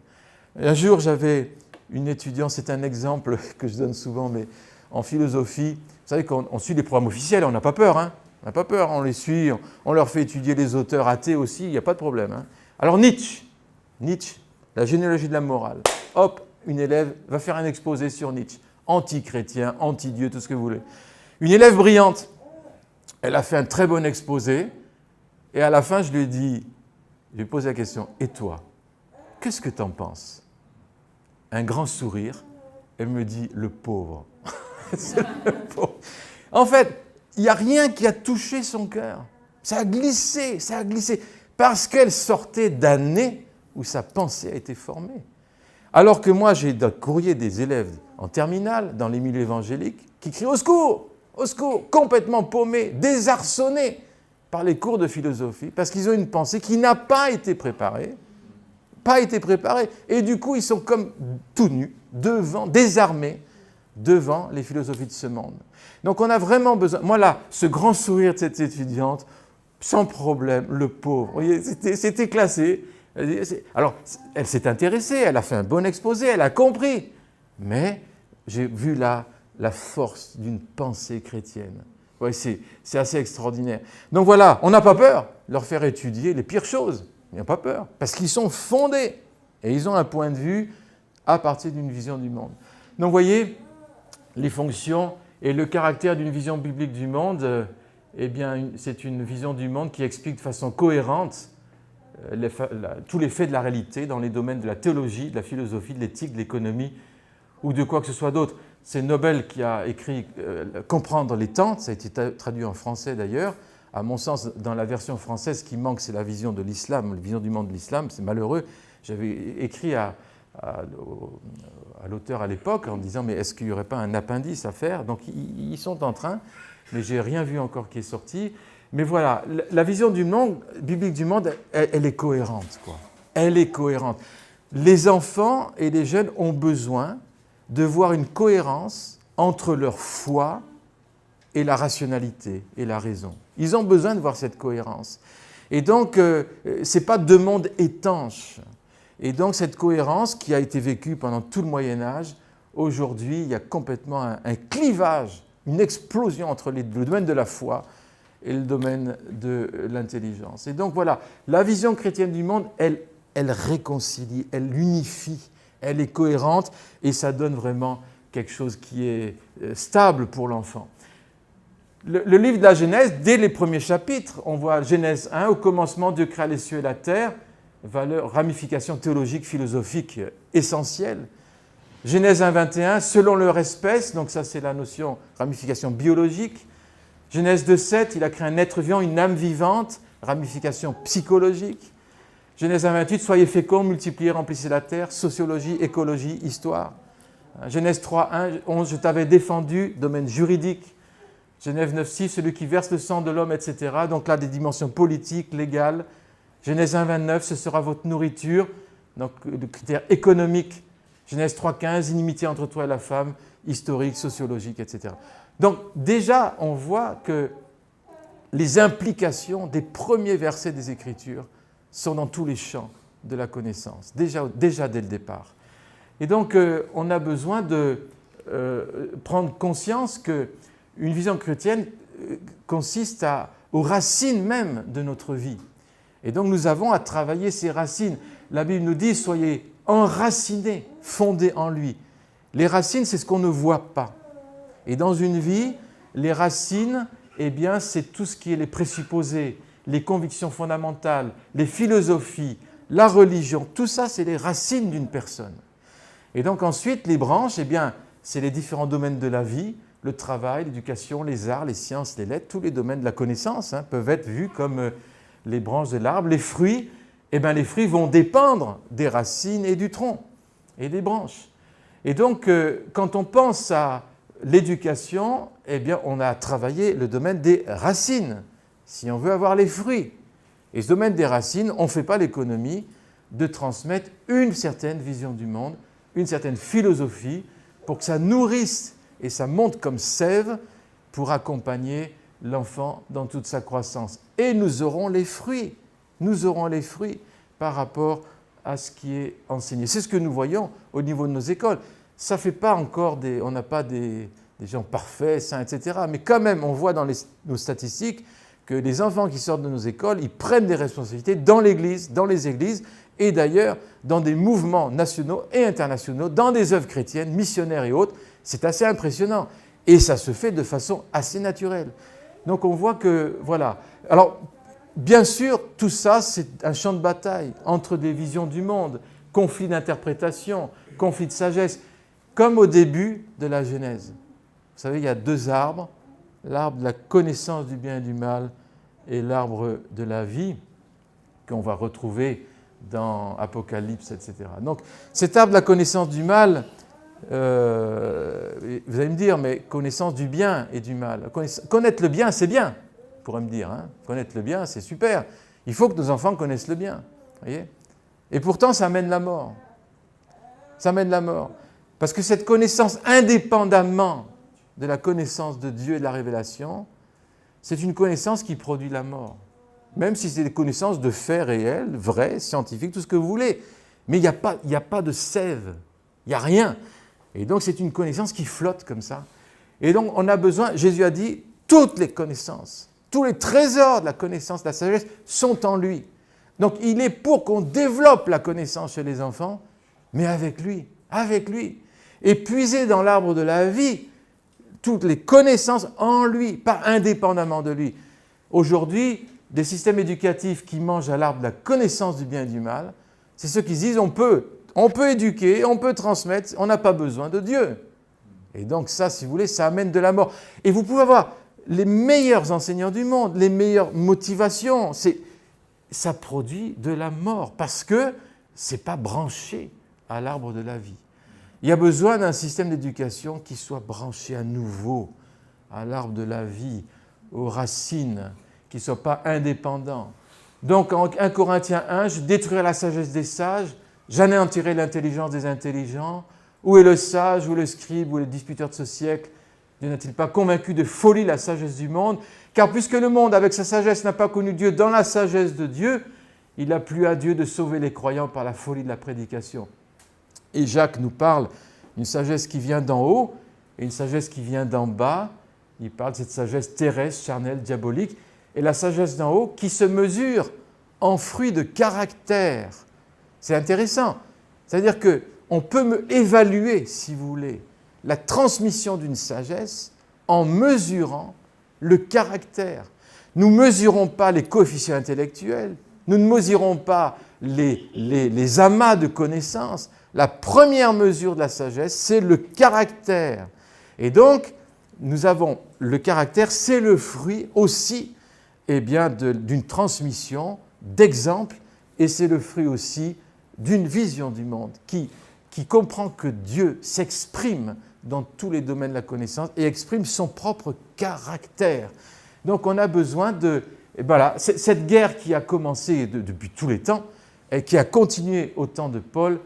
Un jour, j'avais une étudiante, c'est un exemple que je donne souvent, mais en philosophie, vous savez qu'on suit les programmes officiels, on n'a pas peur, on n'a pas peur, on les suit, on leur fait étudier les auteurs athées aussi, il n'y a pas de problème. Alors Nietzsche, la généalogie de la morale, hop, une élève va faire un exposé sur Nietzsche, anti-chrétien, anti-Dieu, tout ce que vous voulez. Une élève brillante, elle a fait un très bon exposé, et à la fin, je lui ai posé la question, et toi, qu'est-ce que tu en penses? Un grand sourire, elle me dit, le pauvre. C'est le pauvre. En fait, il n'y a rien qui a touché son cœur. Ça a glissé, parce qu'elle sortait d'années où sa pensée a été formée. Alors que moi, j'ai dans le courrier des élèves en terminale, dans les milieux évangéliques, qui crient au secours, complètement paumés, désarçonnés par les cours de philosophie, parce qu'ils ont une pensée qui n'a pas été préparée, et du coup, ils sont comme tout nus, désarmés, devant les philosophies de ce monde. Donc on a vraiment besoin... Moi là, ce grand sourire de cette étudiante, sans problème, le pauvre, vous voyez, c'était classé. Alors, elle s'est intéressée, elle a fait un bon exposé, elle a compris. Mais j'ai vu là la force d'une pensée chrétienne. Ouais, c'est assez extraordinaire. Donc voilà, on n'a pas peur de leur faire étudier les pires choses. Il n'y a pas peur, parce qu'ils sont fondés et ils ont un point de vue à partir d'une vision du monde. Donc vous voyez, les fonctions et le caractère d'une vision biblique du monde, eh bien, c'est une vision du monde qui explique de façon cohérente tous les faits de la réalité dans les domaines de la théologie, de la philosophie, de l'éthique, de l'économie ou de quoi que ce soit d'autre. C'est Nobel qui a écrit « Comprendre les temps », ça a été traduit en français d'ailleurs. À mon sens, dans la version française, ce qui manque, c'est la vision de l'islam, la vision du monde de l'islam, c'est malheureux. J'avais écrit à l'auteur à l'époque en disant « mais est-ce qu'il n'y aurait pas un appendice à faire ?» Donc ils sont en train, mais je n'ai rien vu encore qui est sorti. Mais voilà, la vision du monde, biblique du monde, elle est cohérente, quoi. Elle est cohérente. Les enfants et les jeunes ont besoin de voir une cohérence entre leur foi et la rationalité et la raison. Ils ont besoin de voir cette cohérence. Et donc, ce n'est pas deux mondes étanches. Et donc, cette cohérence qui a été vécue pendant tout le Moyen-Âge, aujourd'hui, il y a complètement un clivage, une explosion entre le domaine de la foi et le domaine de l'intelligence. Et donc, voilà, la vision chrétienne du monde, elle elle réconcilie, elle unifie, elle est cohérente et ça donne vraiment quelque chose qui est stable pour l'enfant. Le livre de la Genèse, dès les premiers chapitres, on voit Genèse 1, au commencement Dieu créa les cieux et la terre, ramification théologique, philosophique essentielle. Genèse 1, 21, selon leur espèce, donc ça c'est la notion ramification biologique. Genèse 2, 7, il a créé un être vivant, une âme vivante, ramification psychologique. Genèse 1, 28, soyez féconds, multipliez, remplissez la terre, sociologie, écologie, histoire. Genèse 3, 1, 11, je t'avais défendu, domaine juridique. Genèse 9, 6, celui qui verse le sang de l'homme, etc. Donc là, des dimensions politiques, légales. Genèse 1, 29, ce sera votre nourriture, donc le critère économique. Genèse 3, 15, inimitié entre toi et la femme, historique, sociologique, etc. Donc déjà, on voit que les implications des premiers versets des Écritures sont dans tous les champs de la connaissance, déjà dès le départ. Et donc, on a besoin de prendre conscience qu'une vision chrétienne consiste aux racines même de notre vie. Et donc, nous avons à travailler ces racines. La Bible nous dit, soyez enracinés, fondés en lui. Les racines, c'est ce qu'on ne voit pas. Et dans une vie, les racines, eh bien, c'est tout ce qui est les présupposés, les convictions fondamentales, les philosophies, la religion. Tout ça, c'est les racines d'une personne. Et donc ensuite, les branches, eh bien, c'est les différents domaines de la vie, le travail, l'éducation, les arts, les sciences, les lettres, tous les domaines de la connaissance peuvent être vus comme les branches de l'arbre. Les fruits, eh bien, les fruits vont dépendre des racines et du tronc et des branches. Et donc, quand on pense à l'éducation, eh bien, on a travaillé le domaine des racines, si on veut avoir les fruits. Et ce domaine des racines, on ne fait pas l'économie de transmettre une certaine vision du monde, une certaine philosophie, pour que ça nourrisse et ça monte comme sève pour accompagner l'enfant dans toute sa croissance. Et nous aurons les fruits par rapport à ce qui est enseigné. C'est ce que nous voyons au niveau de nos écoles. Ça fait pas encore on n'a pas des gens parfaits, saints, etc. Mais quand même, on voit dans nos statistiques que les enfants qui sortent de nos écoles, ils prennent des responsabilités dans l'Église, dans les églises, et d'ailleurs dans des mouvements nationaux et internationaux, dans des œuvres chrétiennes, missionnaires et autres. C'est assez impressionnant. Et ça se fait de façon assez naturelle. Donc on voit que, voilà. Alors, bien sûr, tout ça, c'est un champ de bataille entre des visions du monde, conflit d'interprétation, conflit de sagesse, comme au début de la Genèse. Vous savez, il y a deux arbres, l'arbre de la connaissance du bien et du mal et l'arbre de la vie, qu'on va retrouver dans Apocalypse, etc. Donc, cet arbre de la connaissance du mal, vous allez me dire, mais connaissance du bien et du mal. Connaître le bien, c'est bien, on pourrait me dire. Connaître le bien, c'est super. Il faut que nos enfants connaissent le bien. Voyez ? Et pourtant, ça amène la mort. Ça amène la mort. Parce que cette connaissance, indépendamment de la connaissance de Dieu et de la révélation, c'est une connaissance qui produit la mort. Même si c'est des connaissances de faits réels, vrais, scientifiques, tout ce que vous voulez. Mais il n'y a pas de sève, il n'y a rien. Et donc c'est une connaissance qui flotte comme ça. Et donc on a besoin, Jésus a dit, toutes les connaissances, tous les trésors de la connaissance, de la sagesse sont en lui. Donc il est pour qu'on développe la connaissance chez les enfants, mais avec lui. Et puiser dans l'arbre de la vie toutes les connaissances en lui, pas indépendamment de lui. Aujourd'hui, des systèmes éducatifs qui mangent à l'arbre de la connaissance du bien et du mal, c'est ceux qui disent on peut éduquer, on peut transmettre, on n'a pas besoin de Dieu. Et donc ça, si vous voulez, ça amène de la mort. Et vous pouvez avoir les meilleurs enseignants du monde, les meilleures motivations, ça produit de la mort parce que ce n'est pas branché à l'arbre de la vie. Il y a besoin d'un système d'éducation qui soit branché à nouveau à l'arbre de la vie, aux racines, qui ne soit pas indépendant. Donc en 1 Corinthiens 1, je détruirai la sagesse des sages, j'anéantirai l'intelligence des intelligents. Où est le sage, ou le scribe, ou le disputeur de ce siècle? Dieu n'a-t-il pas convaincu de folie la sagesse du monde? Car puisque le monde, avec sa sagesse, n'a pas connu Dieu dans la sagesse de Dieu, il a plu à Dieu de sauver les croyants par la folie de la prédication. Et Jacques nous parle d'une sagesse qui vient d'en haut et une sagesse qui vient d'en bas. Il parle de cette sagesse terrestre, charnelle, diabolique, et la sagesse d'en haut qui se mesure en fruits de caractère, C'est intéressant. C'est-à-dire qu'on peut évaluer, si vous voulez, la transmission d'une sagesse en mesurant le caractère. Nous ne mesurons pas les coefficients intellectuels, nous ne mesurons pas les amas de connaissances. La première mesure de la sagesse, c'est le caractère. Et donc, nous avons le caractère, c'est le fruit aussi d'une transmission, d'exemples, et c'est le fruit aussi d'une vision du monde qui comprend que Dieu s'exprime dans tous les domaines de la connaissance et exprime son propre caractère. Donc on a besoin cette guerre qui a commencé depuis tous les temps et qui a continué au temps de Paul,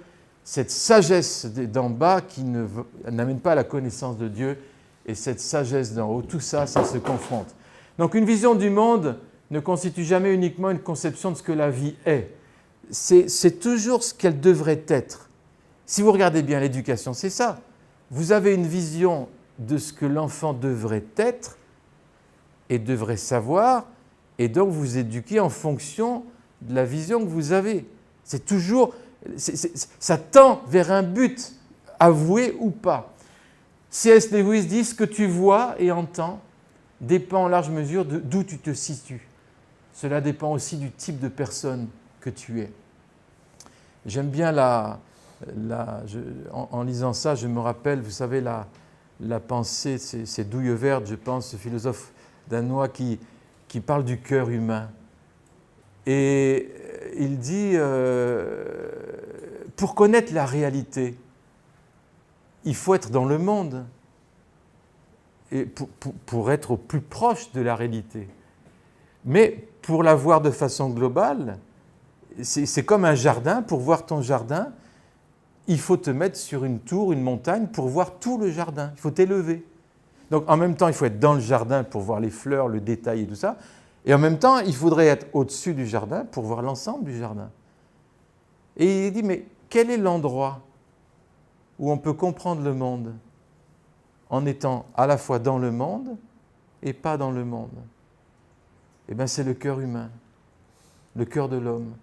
cette sagesse d'en bas qui n'amène pas à la connaissance de Dieu et cette sagesse d'en haut, tout ça, ça se confronte. Donc une vision du monde ne constitue jamais uniquement une conception de ce que la vie est. C'est toujours ce qu'elle devrait être. Si vous regardez bien l'éducation, c'est ça. Vous avez une vision de ce que l'enfant devrait être et devrait savoir, et donc vous éduquez en fonction de la vision que vous avez. C'est toujours, ça tend vers un but, avoué ou pas. C.S. Lewis dit « Ce que tu vois et entends dépend en large mesure d'où tu te situes. Cela dépend aussi du type de personne que tu es. » J'aime bien en lisant ça, je me rappelle, vous savez, la pensée, c'est Douille Verte, je pense, ce philosophe danois qui parle du cœur humain. Et il dit, pour connaître la réalité, il faut être dans le monde, et pour être au plus proche de la réalité. Mais pour la voir de façon globale, c'est comme un jardin, pour voir ton jardin, il faut te mettre sur une tour, une montagne, pour voir tout le jardin. Il faut t'élever. Donc en même temps, il faut être dans le jardin pour voir les fleurs, le détail et tout ça. Et en même temps, il faudrait être au-dessus du jardin pour voir l'ensemble du jardin. Et il dit, mais quel est l'endroit où on peut comprendre le monde en étant à la fois dans le monde et pas dans le monde? Eh bien, c'est le cœur humain, le cœur de l'homme,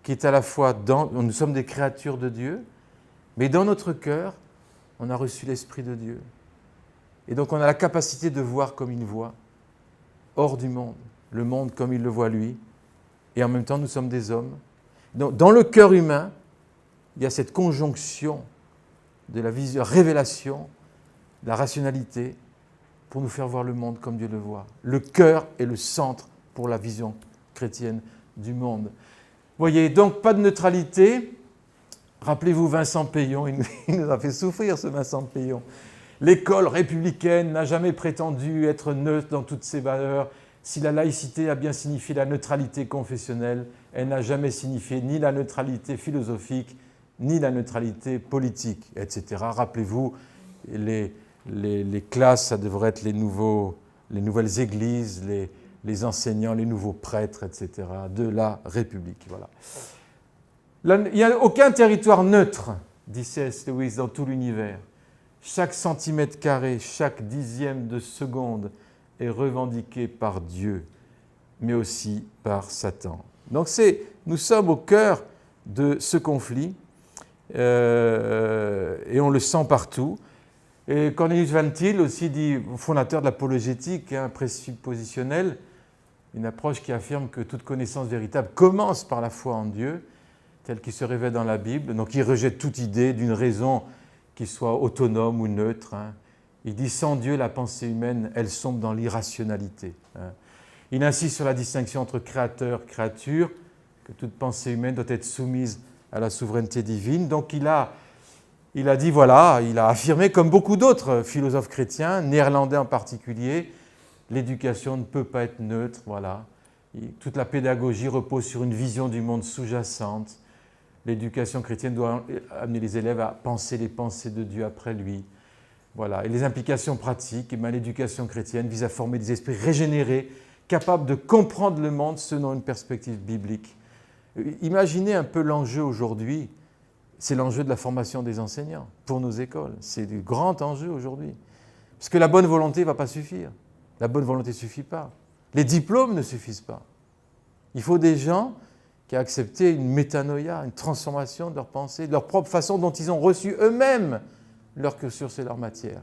qui est à la fois nous sommes des créatures de Dieu, mais dans notre cœur, on a reçu l'Esprit de Dieu. Et donc on a la capacité de voir comme il voit, hors du monde, le monde comme il le voit lui, et en même temps nous sommes des hommes. Donc, dans le cœur humain, il y a cette conjonction de la vision, révélation, de la rationalité, pour nous faire voir le monde comme Dieu le voit. Le cœur est le centre pour la vision chrétienne du monde. Vous voyez, donc pas de neutralité. Rappelez-vous Vincent Payon, il nous a fait souffrir ce Vincent Payon. L'école républicaine n'a jamais prétendu être neutre dans toutes ses valeurs. Si la laïcité a bien signifié la neutralité confessionnelle, elle n'a jamais signifié ni la neutralité philosophique, ni la neutralité politique, etc. Rappelez-vous, les classes, ça devrait être les nouvelles églises, les enseignants, les nouveaux prêtres, etc., de la République. Voilà. Il n'y a aucun territoire neutre, dit C.S. Lewis, dans tout l'univers. Chaque centimètre carré, chaque dixième de seconde est revendiqué par Dieu, mais aussi par Satan. Donc nous sommes au cœur de ce conflit, et on le sent partout. Et Cornelius Van Til, aussi dit fondateur de l'apologétique présuppositionnelle, une approche qui affirme que toute connaissance véritable commence par la foi en Dieu, telle qu'il se révèle dans la Bible. Donc il rejette toute idée d'une raison qui soit autonome ou neutre. Il dit sans Dieu, la pensée humaine, elle sombre dans l'irrationalité. Il insiste sur la distinction entre créateur et créature, que toute pensée humaine doit être soumise à la souveraineté divine. Donc il a dit, voilà, il a affirmé, comme beaucoup d'autres philosophes chrétiens, néerlandais en particulier, l'éducation ne peut pas être neutre, voilà. Toute la pédagogie repose sur une vision du monde sous-jacente. L'éducation chrétienne doit amener les élèves à penser les pensées de Dieu après lui. Voilà. Et les implications pratiques, l'éducation chrétienne vise à former des esprits régénérés, capables de comprendre le monde selon une perspective biblique. Imaginez un peu l'enjeu aujourd'hui. C'est l'enjeu de la formation des enseignants pour nos écoles. C'est du grand enjeu aujourd'hui. Parce que la bonne volonté ne va pas suffire. La bonne volonté ne suffit pas. Les diplômes ne suffisent pas. Il faut des gens qui a accepté une métanoïa, une transformation de leur pensée, de leur propre façon dont ils ont reçu eux-mêmes leur ressources et leur matière.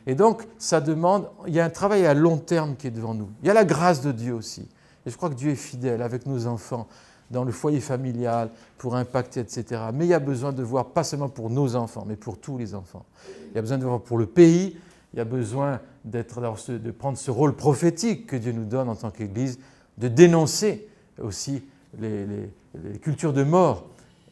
Et donc, ça demande, il y a un travail à long terme qui est devant nous. Il y a la grâce de Dieu aussi. Et je crois que Dieu est fidèle avec nos enfants, dans le foyer familial, pour impacter, etc. Mais il y a besoin de voir, pas seulement pour nos enfants, mais pour tous les enfants. Il y a besoin de voir pour le pays, il y a besoin de prendre ce rôle prophétique que Dieu nous donne en tant qu'Église, de dénoncer aussi les cultures de mort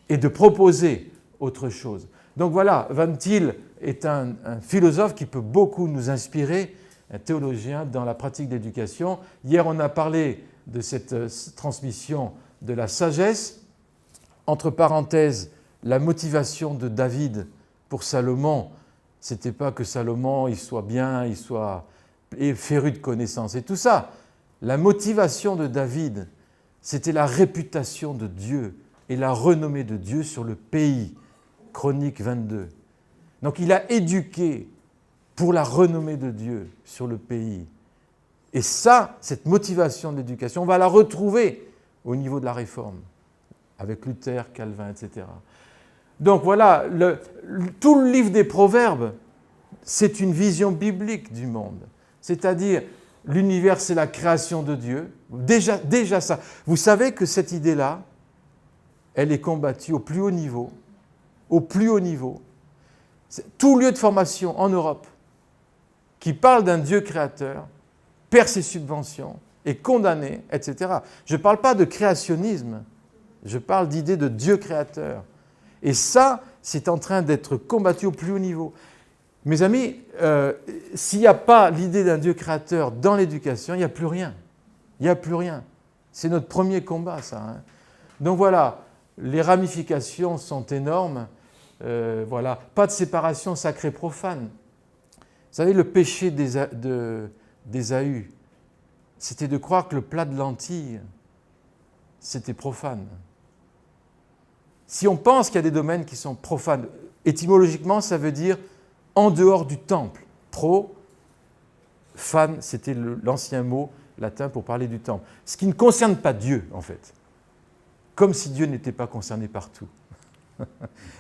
et de proposer autre chose. Donc voilà, Van Til est un philosophe qui peut beaucoup nous inspirer, un théologien dans la pratique d'éducation. Hier, on a parlé de cette transmission de la sagesse. Entre parenthèses, la motivation de David pour Salomon, ce n'était pas que Salomon il soit bien, il soit féru de connaissances et tout ça. La motivation de David, c'était la réputation de Dieu et la renommée de Dieu sur le pays. Chronique 22. Donc il a éduqué pour la renommée de Dieu sur le pays. Et ça, cette motivation de l'éducation, on va la retrouver au niveau de la Réforme, avec Luther, Calvin, etc. Donc voilà, tout le livre des Proverbes, c'est une vision biblique du monde. C'est-à-dire, l'univers, c'est la création de Dieu. Déjà ça. Vous savez que cette idée-là, elle est combattue au plus haut niveau. Au plus haut niveau. Tout lieu de formation en Europe qui parle d'un Dieu créateur perd ses subventions, est condamné, etc. Je ne parle pas de créationnisme, je parle d'idée de Dieu créateur. Et ça, c'est en train d'être combattu au plus haut niveau. Mes amis, s'il n'y a pas l'idée d'un Dieu créateur dans l'éducation, il n'y a plus rien. Il n'y a plus rien. C'est notre premier combat, ça. Hein. Donc voilà, les ramifications sont énormes. Voilà, pas de séparation sacrée-profane. Vous savez, le péché d'Ésaü, c'était de croire que le plat de lentilles, c'était profane. Si on pense qu'il y a des domaines qui sont profanes, étymologiquement, ça veut dire en dehors du temple. Fan, c'était l'ancien mot latin pour parler du temple. Ce qui ne concerne pas Dieu, en fait. Comme si Dieu n'était pas concerné partout.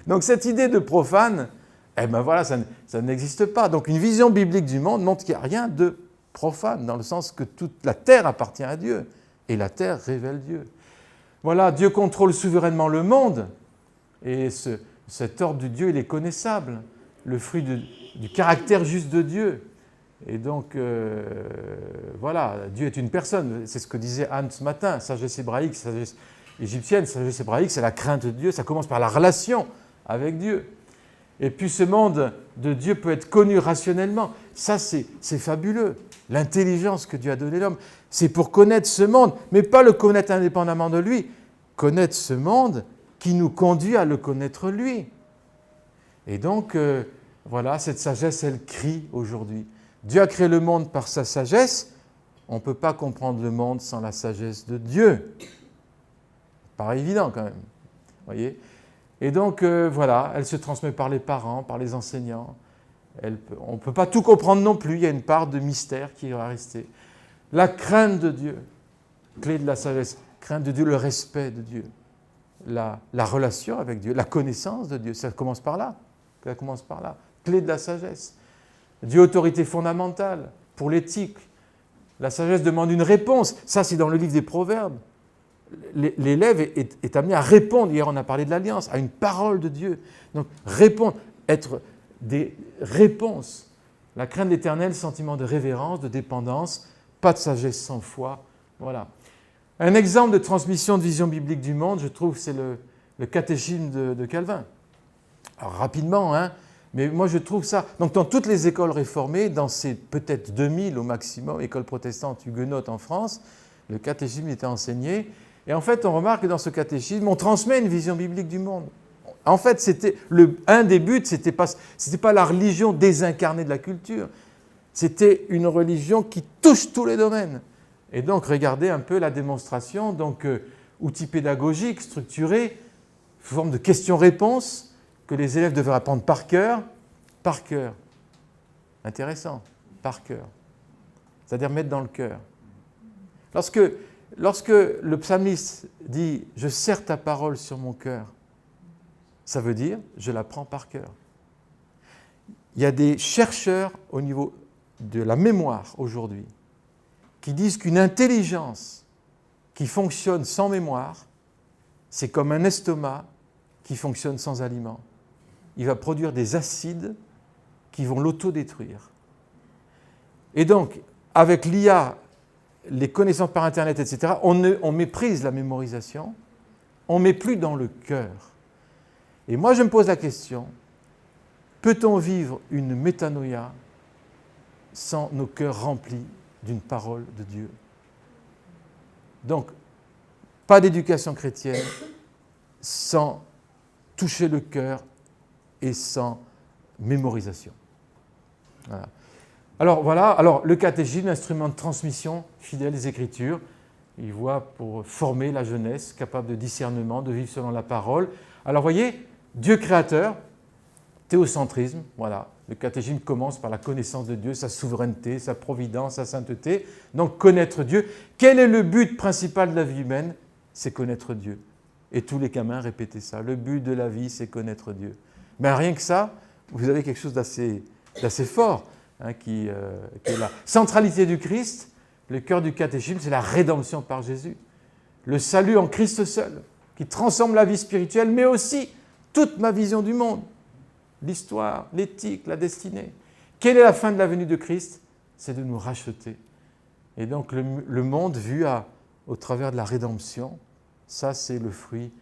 Donc cette idée de profane, eh ben voilà, ça n'existe pas. Donc une vision biblique du monde montre qu'il n'y a rien de profane, dans le sens que toute la terre appartient à Dieu, et la terre révèle Dieu. Voilà, Dieu contrôle souverainement le monde, et cet ordre de Dieu, il est connaissable, le fruit du caractère juste de Dieu. Et donc, voilà, Dieu est une personne, c'est ce que disait Anne ce matin, sagesse hébraïque, sagesse égyptienne, sagesse hébraïque, c'est la crainte de Dieu, ça commence par la relation avec Dieu. Et puis ce monde de Dieu peut être connu rationnellement. Ça, c'est fabuleux. L'intelligence que Dieu a donnée à l'homme, c'est pour connaître ce monde, mais pas le connaître indépendamment de lui. Connaître ce monde qui nous conduit à le connaître lui. Et donc, voilà, cette sagesse, elle crie aujourd'hui. Dieu a créé le monde par sa sagesse. On ne peut pas comprendre le monde sans la sagesse de Dieu. Paraît évident quand même. Voyez ? Et donc, voilà, elle se transmet par les parents, par les enseignants. On ne peut pas tout comprendre non plus, il y a une part de mystère qui va rester. La crainte de Dieu, clé de la sagesse. Crainte de Dieu, le respect de Dieu. La relation avec Dieu, la connaissance de Dieu, ça commence par là. Ça commence par là. Clé de la sagesse. Dieu, autorité fondamentale pour l'éthique. La sagesse demande une réponse. Ça, c'est dans le livre des Proverbes. L'élève est amené à répondre, hier on a parlé de l'alliance, à une parole de Dieu. Donc répondre, être des réponses. La crainte de l'Éternel, sentiment de révérence, de dépendance, pas de sagesse sans foi. Voilà. Un exemple de transmission de vision biblique du monde, je trouve, c'est le catéchisme de Calvin. Alors rapidement, hein, mais moi je trouve ça. Donc dans toutes les écoles réformées, dans ces peut-être 2000 au maximum, écoles protestantes huguenotes en France, le catéchisme était enseigné. Et en fait, on remarque que dans ce catéchisme, on transmet une vision biblique du monde. En fait, un des buts, c'était pas la religion désincarnée de la culture, c'était une religion qui touche tous les domaines. Et donc, regardez un peu la démonstration, donc outils pédagogiques structurés, sous forme de questions-réponses, que les élèves devaient apprendre par cœur. Par cœur. Intéressant, par cœur. C'est-à-dire mettre dans le cœur. Lorsque lorsque le psalmiste dit « Je serre ta parole sur mon cœur », ça veut dire « Je la prends par cœur ». Il y a des chercheurs au niveau de la mémoire aujourd'hui qui disent qu'une intelligence qui fonctionne sans mémoire, c'est comme un estomac qui fonctionne sans aliments. Il va produire des acides qui vont l'autodétruire. Et donc, avec l'IA, les connaissances par Internet, etc., on méprise la mémorisation, on ne met plus dans le cœur. Et moi, je me pose la question, peut-on vivre une métanoïa sans nos cœurs remplis d'une parole de Dieu? Donc, pas d'éducation chrétienne sans toucher le cœur et sans mémorisation. Voilà. Alors le catéchisme, instrument de transmission fidèle des Écritures, il voit pour former la jeunesse capable de discernement, de vivre selon la parole. Alors voyez, Dieu créateur, théocentrisme, voilà. Le catéchisme commence par la connaissance de Dieu, sa souveraineté, sa providence, sa sainteté. Donc connaître Dieu. Quel est le but principal de la vie humaine? C'est connaître Dieu. Et tous les gamins répétaient ça. Le but de la vie, c'est connaître Dieu. Mais rien que ça, vous avez quelque chose d'assez fort qui est la centralité du Christ. Le cœur du catéchisme, c'est la rédemption par Jésus. Le salut en Christ seul, qui transforme la vie spirituelle, mais aussi toute ma vision du monde. L'histoire, l'éthique, la destinée. Quelle est la fin de la venue de Christ? C'est de nous racheter. Et donc le monde vu au travers de la rédemption, ça c'est le fruit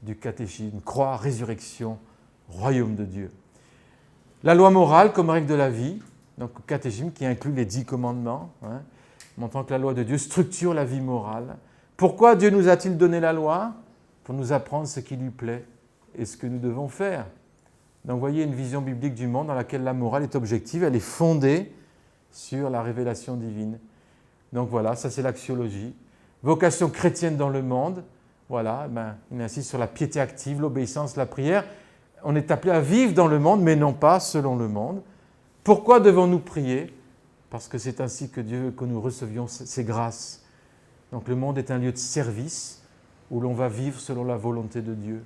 du catéchisme. Croix, résurrection, royaume de Dieu. La loi morale comme règle de la vie, donc le catéchisme qui inclut les 10 commandements, montrant que la loi de Dieu structure la vie morale. Pourquoi Dieu nous a-t-il donné la loi? Pour nous apprendre ce qui lui plaît et ce que nous devons faire. Donc vous voyez une vision biblique du monde dans laquelle la morale est objective, elle est fondée sur la révélation divine. Donc voilà, ça c'est l'axiologie. Vocation chrétienne dans le monde, voilà, il insiste sur la piété active, l'obéissance, la prière. On est appelé à vivre dans le monde, mais non pas selon le monde. Pourquoi devons-nous prier? Parce que c'est ainsi que Dieu veut que nous recevions ses grâces. Donc le monde est un lieu de service où l'on va vivre selon la volonté de Dieu.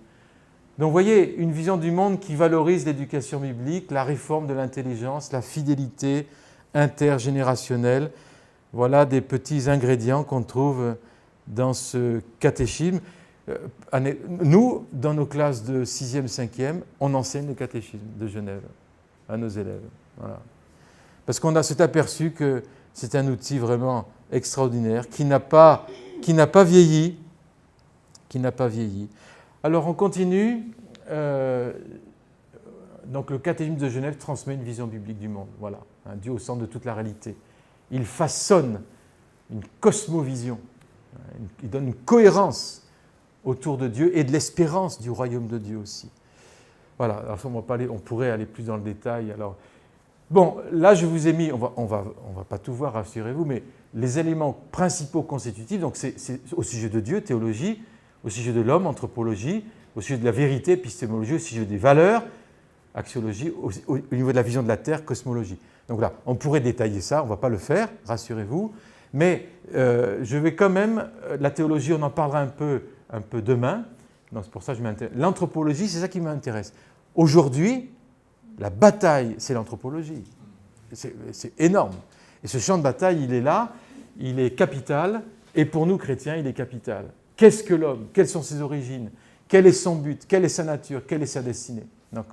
Donc vous voyez, une vision du monde qui valorise l'éducation biblique, la réforme de l'intelligence, la fidélité intergénérationnelle. Voilà des petits ingrédients qu'on trouve dans ce catéchisme. Nous, dans nos classes de 6e, 5e, on enseigne le catéchisme de Genève à nos élèves. Voilà. Parce qu'on s'est aperçu que c'est un outil vraiment extraordinaire qui n'a pas vieilli. Alors on continue. Donc le catéchisme de Genève transmet une vision biblique du monde. Voilà, Dieu au centre de toute la réalité. Il façonne une cosmovision. Il donne une cohérence autour de Dieu et de l'espérance du royaume de Dieu aussi. Voilà, alors on pourrait aller plus dans le détail. Alors, bon, là je vous ai mis, on va pas tout voir, rassurez-vous, mais les éléments principaux constitutifs, donc c'est au sujet de Dieu, théologie, au sujet de l'homme, anthropologie, au sujet de la vérité, épistémologie, au sujet des valeurs, axiologie, au niveau de la vision de la Terre, cosmologie. Donc là, on pourrait détailler ça, on ne va pas le faire, rassurez-vous, mais je vais quand même, la théologie, on en parlera un peu demain, donc c'est pour ça que je m'intéresse. L'anthropologie, c'est ça qui m'intéresse. Aujourd'hui, la bataille, c'est l'anthropologie. C'est énorme. Et ce champ de bataille, il est là, il est capital, et pour nous, chrétiens, il est capital. Qu'est-ce que l'homme? Quelles sont ses origines? Quel est son but? Quelle est sa nature? Quelle est sa destinée? Donc,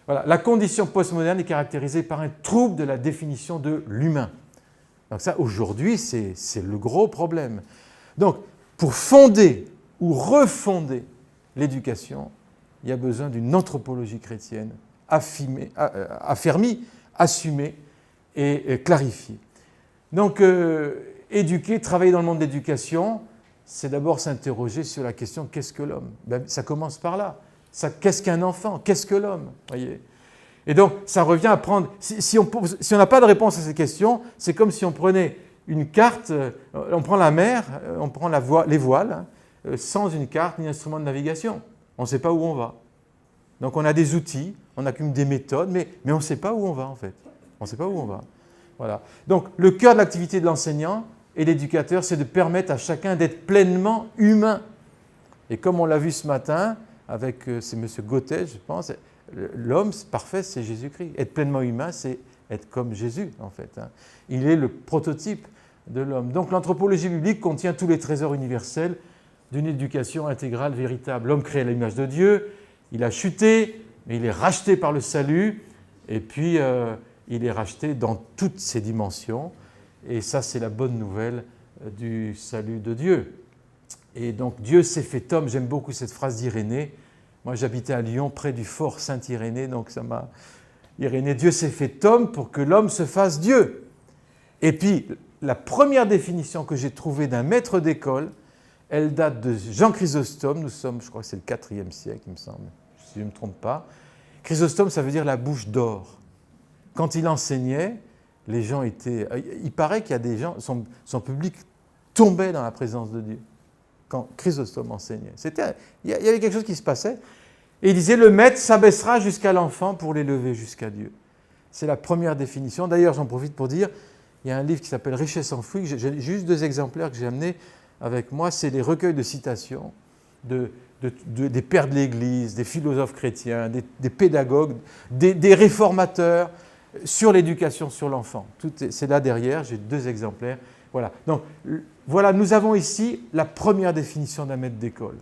voilà. La condition postmoderne est caractérisée par un trouble de la définition de l'humain. Donc ça, aujourd'hui, c'est le gros problème. Donc, pour fonder ou refonder l'éducation, il y a besoin d'une anthropologie chrétienne affermie, assumée et clarifiée. Donc, éduquer, travailler dans le monde de l'éducation, c'est d'abord s'interroger sur la question « qu'est-ce que l'homme ?» Ça commence par là. Qu'est-ce qu'un enfant? Qu'est-ce que l'homme? Voyez. Et donc, ça revient à prendre… Si on n'a pas de réponse à ces questions, c'est comme si on prenait une carte, on prend la mer, on prend les voiles, sans une carte ni instrument de navigation. On ne sait pas où on va. Donc, on a des outils, on accumule des méthodes, mais on ne sait pas où on va, en fait. On ne sait pas où on va. Voilà. Donc, le cœur de l'activité de l'enseignant, et l'éducateur, c'est de permettre à chacun d'être pleinement humain. Et comme on l'a vu ce matin, avec c'est M. Gauthier, je pense, l'homme parfait, c'est Jésus-Christ. Être pleinement humain, c'est être comme Jésus, en fait. Il est le prototype de l'homme. Donc l'anthropologie biblique contient tous les trésors universels d'une éducation intégrale véritable. L'homme créé à l'image de Dieu, il a chuté, mais il est racheté par le salut, et puis il est racheté dans toutes ses dimensions. Et ça, c'est la bonne nouvelle du salut de Dieu. Et donc Dieu s'est fait homme, j'aime beaucoup cette phrase d'Irénée. Moi j'habitais à Lyon, près du fort Saint-Irénée, donc ça m'a... Irénée, Dieu s'est fait homme pour que l'homme se fasse Dieu. Et puis, la première définition que j'ai trouvée d'un maître d'école, elle date de Jean Chrysostome, nous sommes, je crois que c'est le IVe siècle, il me semble, si je ne me trompe pas. Chrysostome, ça veut dire la bouche d'or. Quand il enseignait, les gens étaient... Il paraît qu'il y a des gens, son public tombait dans la présence de Dieu quand Chrysostome enseignait. Il y avait quelque chose qui se passait. Et il disait, le maître s'abaissera jusqu'à l'enfant pour l'élever jusqu'à Dieu. C'est la première définition. D'ailleurs, j'en profite pour dire, il y a un livre qui s'appelle Richesse enfouie, j'ai juste 2 exemplaires que j'ai amenés avec moi, c'est les recueils de citations des pères de l'Église, des philosophes chrétiens, des pédagogues, des réformateurs sur l'éducation sur l'enfant. C'est là derrière, j'ai 2 exemplaires. Voilà. Donc, voilà, nous avons ici la première définition d'un maître d'école.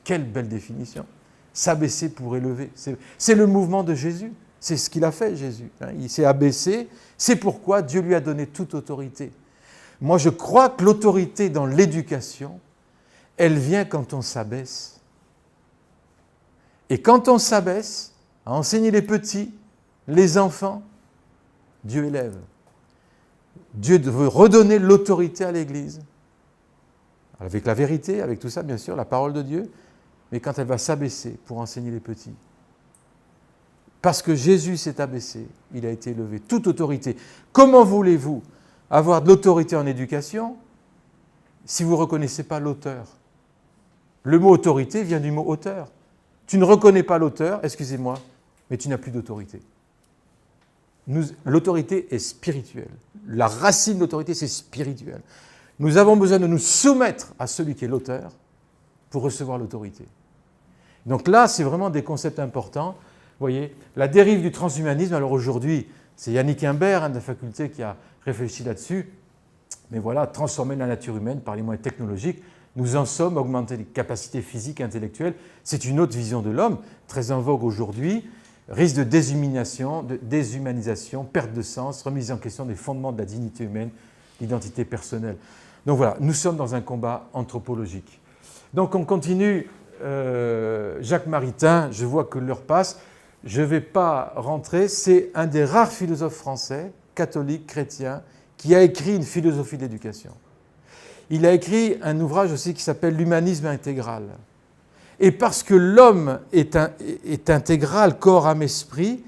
Quelle belle définition! S'abaisser pour élever. C'est le mouvement de Jésus. C'est ce qu'il a fait, Jésus. Il s'est abaissé. C'est pourquoi Dieu lui a donné toute autorité. Moi, je crois que l'autorité dans l'éducation, elle vient quand on s'abaisse. Et quand on s'abaisse à enseigner les petits, les enfants, Dieu élève. Dieu veut redonner l'autorité à l'Église, avec la vérité, avec tout ça, bien sûr, la parole de Dieu, mais quand elle va s'abaisser pour enseigner les petits. Parce que Jésus s'est abaissé, il a été élevé, toute autorité. Comment voulez-vous avoir de l'autorité en éducation si vous ne reconnaissez pas l'auteur? Le mot autorité vient du mot auteur. Tu ne reconnais pas l'auteur, excusez-moi, mais tu n'as plus d'autorité. L'autorité est spirituelle. La racine de l'autorité, c'est spirituel. Nous avons besoin de nous soumettre à celui qui est l'auteur pour recevoir l'autorité. Donc là, c'est vraiment des concepts importants. Vous voyez, la dérive du transhumanisme, alors aujourd'hui, c'est Yannick Imbert, de la faculté, qui a réfléchi là-dessus. Mais voilà, transformer la nature humaine par les moyens technologiques, nous en sommes, augmenter les capacités physiques et intellectuelles. C'est une autre vision de l'homme, très en vogue aujourd'hui. Risque de déshumanisation, perte de sens, remise en question des fondements de la dignité humaine, l'identité personnelle. Donc voilà, nous sommes dans un combat anthropologique. Donc on continue, Jacques Maritain, je vois que l'heure passe, je ne vais pas rentrer, c'est un des rares philosophes français, catholiques, chrétiens, qui a écrit une philosophie de l'éducation. Il a écrit un ouvrage aussi qui s'appelle L'humanisme intégral. Et parce que l'homme est intégral, corps, âme, esprit,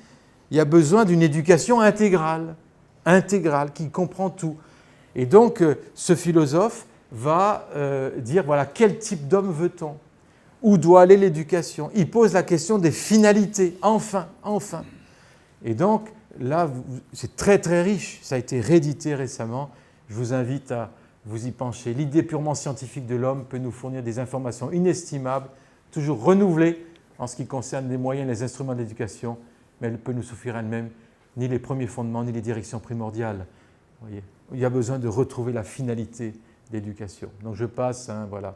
il y a besoin d'une éducation intégrale, qui comprend tout. Et donc, ce philosophe va dire, voilà, quel type d'homme veut-on? Où doit aller l'éducation? Il pose la question des finalités, enfin. Et donc, là, c'est très très riche, ça a été réédité récemment, je vous invite à vous y pencher. L'idée purement scientifique de l'homme peut nous fournir des informations inestimables, toujours renouvelée en ce qui concerne les moyens et les instruments d'éducation, mais elle peut nous suffire elle-même, ni les premiers fondements, ni les directions primordiales. Vous voyez, il y a besoin de retrouver la finalité d'éducation. Donc je passe, voilà.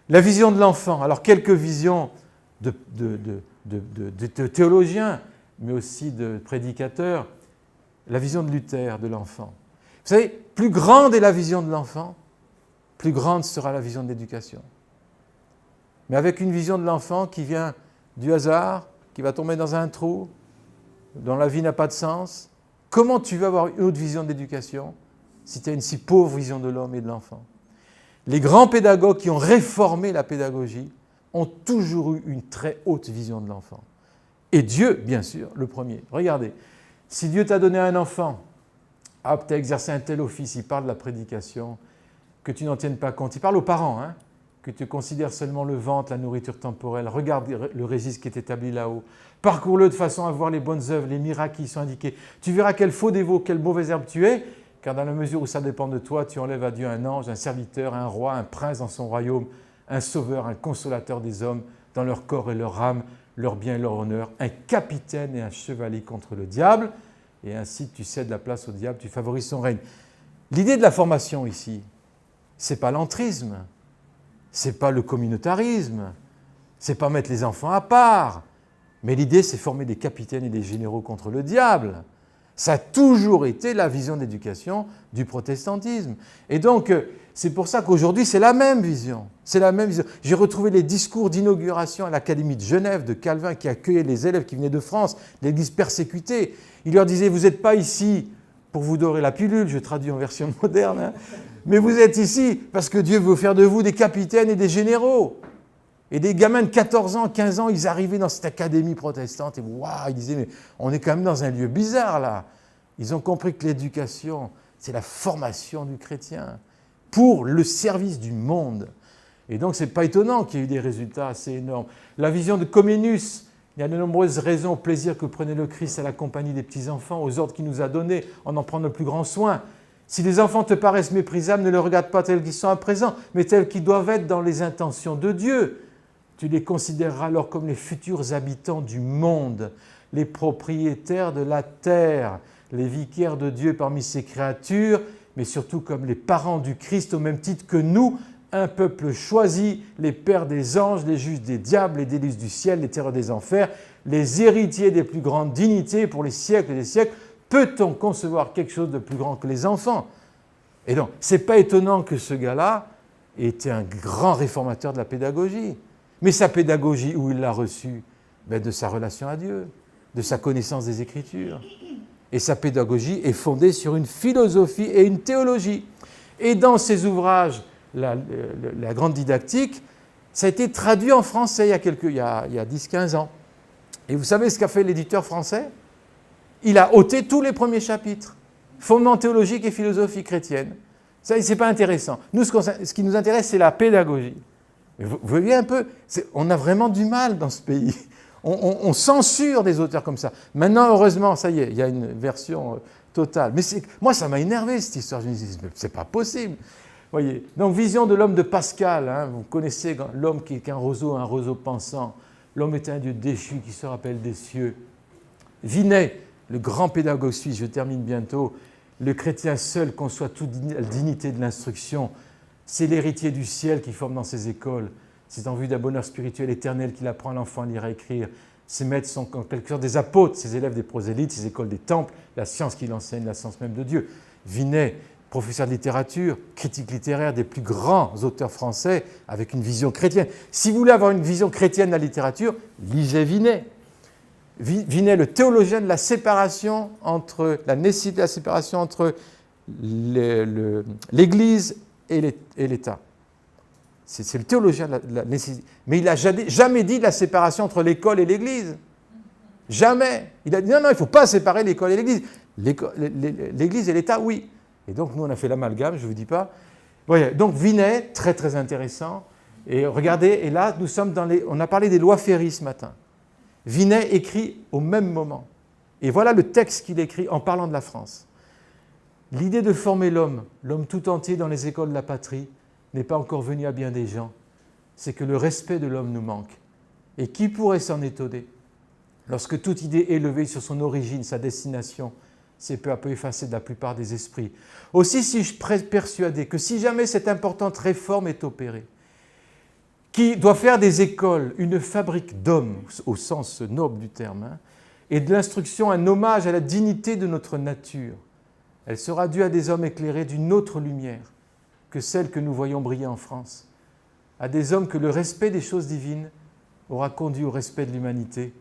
La vision de l'enfant. Alors quelques visions de théologiens, mais aussi de prédicateurs. La vision de Luther de l'enfant. Vous savez, plus grande est la vision de l'enfant, plus grande sera la vision de l'éducation. Mais avec une vision de l'enfant qui vient du hasard, qui va tomber dans un trou, dont la vie n'a pas de sens, comment tu veux avoir une autre vision de l'éducation si tu as une si pauvre vision de l'homme et de l'enfant? Les grands pédagogues qui ont réformé la pédagogie ont toujours eu une très haute vision de l'enfant. Et Dieu, bien sûr, le premier. Regardez, si Dieu t'a donné un enfant, apte à exercer un tel office, il parle de la prédication, que tu n'en tiennes pas compte, il parle aux parents, que tu considères seulement le ventre, la nourriture temporelle, regarde le registre qui est établi là-haut, parcours-le de façon à voir les bonnes œuvres, les miracles qui y sont indiqués. Tu verras quel faux dévot, quelle mauvaise herbe tu es, car dans la mesure où ça dépend de toi, tu enlèves à Dieu un ange, un serviteur, un roi, un prince dans son royaume, un sauveur, un consolateur des hommes, dans leur corps et leur âme, leur bien et leur honneur, un capitaine et un chevalier contre le diable, et ainsi tu cèdes la place au diable, tu favorises son règne. L'idée de la formation ici, ce n'est pas l'entrisme, ce n'est pas le communautarisme, ce n'est pas mettre les enfants à part, mais l'idée c'est former des capitaines et des généraux contre le diable. Ça a toujours été la vision d'éducation du protestantisme. Et donc, c'est pour ça qu'aujourd'hui, c'est la même vision. C'est la même vision. J'ai retrouvé les discours d'inauguration à l'Académie de Genève de Calvin qui accueillait les élèves qui venaient de France, l'Église persécutée. Il leur disait, vous n'êtes pas ici pour vous dorer la pilule, je traduis en version moderne, hein, mais vous êtes ici parce que Dieu veut faire de vous des capitaines et des généraux. Et des gamins de 14 ans, 15 ans, ils arrivaient dans cette académie protestante et waouh, ils disaient, mais on est quand même dans un lieu bizarre là. Ils ont compris que l'éducation, c'est la formation du chrétien pour le service du monde. Et donc, ce n'est pas étonnant qu'il y ait eu des résultats assez énormes. La vision de Comenius, il y a de nombreuses raisons au plaisir que prenait le Christ à la compagnie des petits-enfants, aux ordres qu'il nous a donnés, en prenant le plus grand soin. Si les enfants te paraissent méprisables, ne les regarde pas tels qu'ils sont à présent, mais tels qu'ils doivent être dans les intentions de Dieu. Tu les considéreras alors comme les futurs habitants du monde, les propriétaires de la terre, les vicaires de Dieu parmi ses créatures, mais surtout comme les parents du Christ au même titre que nous, un peuple choisi, les pères des anges, les juges des diables, les délices du ciel, les terreurs des enfers, les héritiers des plus grandes dignités pour les siècles et des siècles. Peut-on concevoir quelque chose de plus grand que les enfants? Et donc, ce n'est pas étonnant que ce gars-là ait été un grand réformateur de la pédagogie. Mais sa pédagogie, où il l'a reçue? De sa relation à Dieu, de sa connaissance des Écritures. Et sa pédagogie est fondée sur une philosophie et une théologie. Et dans ses ouvrages, la grande didactique, ça a été traduit en français il y a 10-15 ans. Et vous savez ce qu'a fait l'éditeur français? Il a ôté tous les premiers chapitres. Fondements théologiques et philosophie chrétienne. Ça, c'est pas intéressant. Nous, ce qui nous intéresse, c'est la pédagogie. Vous voyez un peu, on a vraiment du mal dans ce pays. On censure des auteurs comme ça. Maintenant, heureusement, ça y est, il y a une version totale. Mais moi, ça m'a énervé cette histoire. Je me dis, c'est pas possible. Voyez. Donc, vision de l'homme de Pascal. Hein, vous connaissez l'homme qui est un roseau pensant. L'homme est un Dieu déchu qui se rappelle des cieux. Vinet, le grand pédagogue suisse, je termine bientôt. Le chrétien seul conçoit toute la dignité de l'instruction. C'est l'héritier du ciel qui forme dans ses écoles. C'est en vue d'un bonheur spirituel éternel qu'il apprend à l'enfant à lire et à écrire. Ses maîtres sont en quelque sorte des apôtres, ses élèves des prosélytes, ses écoles des temples, la science qu'il enseigne, la science même de Dieu. Vinet, professeur de littérature, critique littéraire des plus grands auteurs français, avec une vision chrétienne. Si vous voulez avoir une vision chrétienne de la littérature, lisez Vinet. Vinet, le théologien de la séparation entre, la nécessité de la séparation entre l'Église et l'État. C'est le théologien de la nécessité. Mais il n'a jamais dit de la séparation entre l'école et l'Église. Jamais. Il a dit non, il ne faut pas séparer l'école et l'Église. L'Église et l'État, oui. Et donc, nous, on a fait l'amalgame, je ne vous dis pas. Voyez, donc, Vinet, très, très intéressant. Et regardez, et là, nous sommes on a parlé des lois Ferry ce matin. Vinet écrit au même moment. Et voilà le texte qu'il écrit en parlant de la France. L'idée de former l'homme tout entier dans les écoles de la patrie, n'est pas encore venue à bien des gens. C'est que le respect de l'homme nous manque. Et qui pourrait s'en étonner? Lorsque toute idée élevée sur son origine, sa destination, s'est peu à peu effacée de la plupart des esprits. Aussi suis-je persuadé que si jamais cette importante réforme est opérée, qui doit faire des écoles une fabrique d'hommes, au sens noble du terme, et de l'instruction un hommage à la dignité de notre nature, elle sera due à des hommes éclairés d'une autre lumière que celle que nous voyons briller en France, à des hommes que le respect des choses divines aura conduit au respect de l'humanité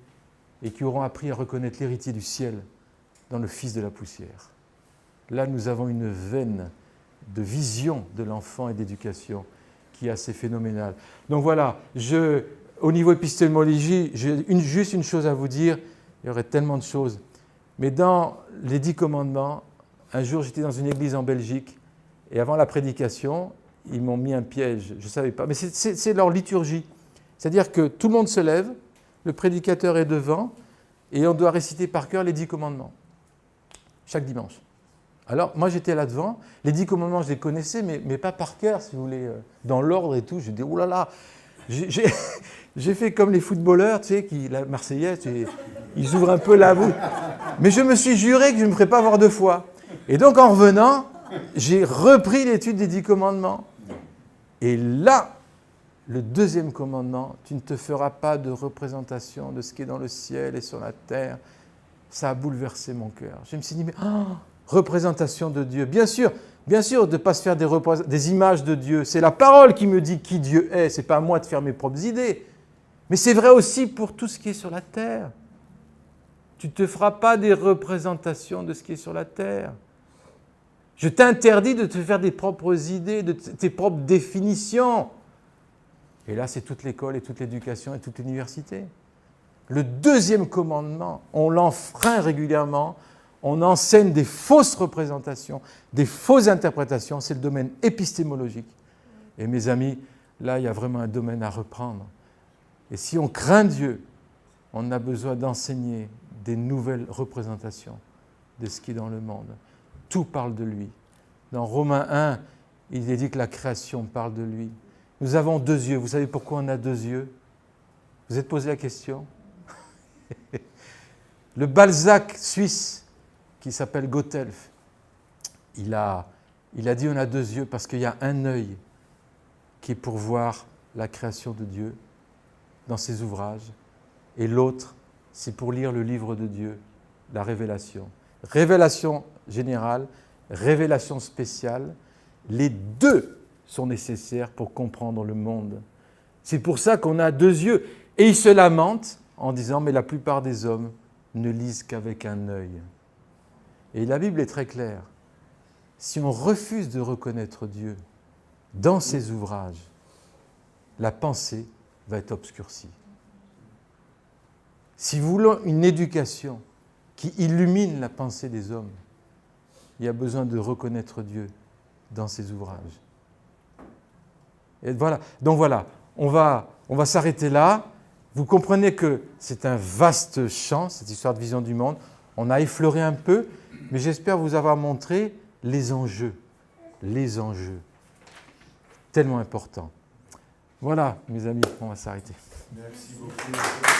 et qui auront appris à reconnaître l'héritier du ciel dans le Fils de la poussière. Là, nous avons une veine de vision de l'enfant et d'éducation qui est assez phénoménale. Donc voilà, au niveau épistémologie, j'ai juste une chose à vous dire, il y aurait tellement de choses, mais dans les 10 commandements, un jour j'étais dans une église en Belgique, et avant la prédication, ils m'ont mis un piège, je ne savais pas, mais c'est leur liturgie. C'est-à-dire que tout le monde se lève, le prédicateur est devant, et on doit réciter par cœur les 10 commandements, chaque dimanche. Alors, moi, j'étais là devant. Les 10 commandements, je les connaissais, mais pas par cœur, si vous voulez, dans l'ordre et tout. Je dis, oh là là, j'ai fait comme les footballeurs, tu sais, la Marseillaise, ils ouvrent un peu la bouche. Mais je me suis juré que je ne me ferais pas voir 2 fois. Et donc, en revenant, j'ai repris l'étude des 10 commandements. Et là, le 2e commandement, tu ne te feras pas de représentation de ce qui est dans le ciel et sur la terre. Ça a bouleversé mon cœur. Je me suis dit, mais représentation de Dieu. Bien sûr, de ne pas se faire des images de Dieu. C'est la parole qui me dit qui Dieu est. Ce n'est pas à moi de faire mes propres idées. Mais c'est vrai aussi pour tout ce qui est sur la terre. Tu ne te feras pas des représentations de ce qui est sur la terre. Je t'interdis de te faire des propres idées, de tes propres définitions. Et là, c'est toute l'école et toute l'éducation et toute l'université. Le 2e commandement, on l'enfreint régulièrement, on enseigne des fausses représentations, des fausses interprétations, c'est le domaine épistémologique. Et mes amis, là, il y a vraiment un domaine à reprendre. Et si on craint Dieu, on a besoin d'enseigner des nouvelles représentations de ce qui est dans le monde. Tout parle de lui. Dans Romains 1, il est dit que la création parle de lui. Nous avons 2 yeux. Vous savez pourquoi on a 2 yeux? Vous êtes posé la question? Le Balzac suisse, qui s'appelle Gotthelf, il a dit on a 2 yeux parce qu'il y a un œil qui est pour voir la création de Dieu dans ses ouvrages, et l'autre, c'est pour lire le livre de Dieu, la révélation. Révélation générale, révélation spéciale, les 2 sont nécessaires pour comprendre le monde. C'est pour ça qu'on a 2 yeux. Et il se lamente en disant, mais la plupart des hommes ne lisent qu'avec un œil. Et la Bible est très claire. Si on refuse de reconnaître Dieu dans ses ouvrages, la pensée va être obscurcie. Si vous voulez une éducation qui illumine la pensée des hommes, il y a besoin de reconnaître Dieu dans ses ouvrages. Et voilà. Donc voilà, on va s'arrêter là. Vous comprenez que c'est un vaste champ, cette histoire de vision du monde. On a effleuré un peu, mais j'espère vous avoir montré les enjeux, tellement importants. Voilà, mes amis, on va s'arrêter. Merci beaucoup.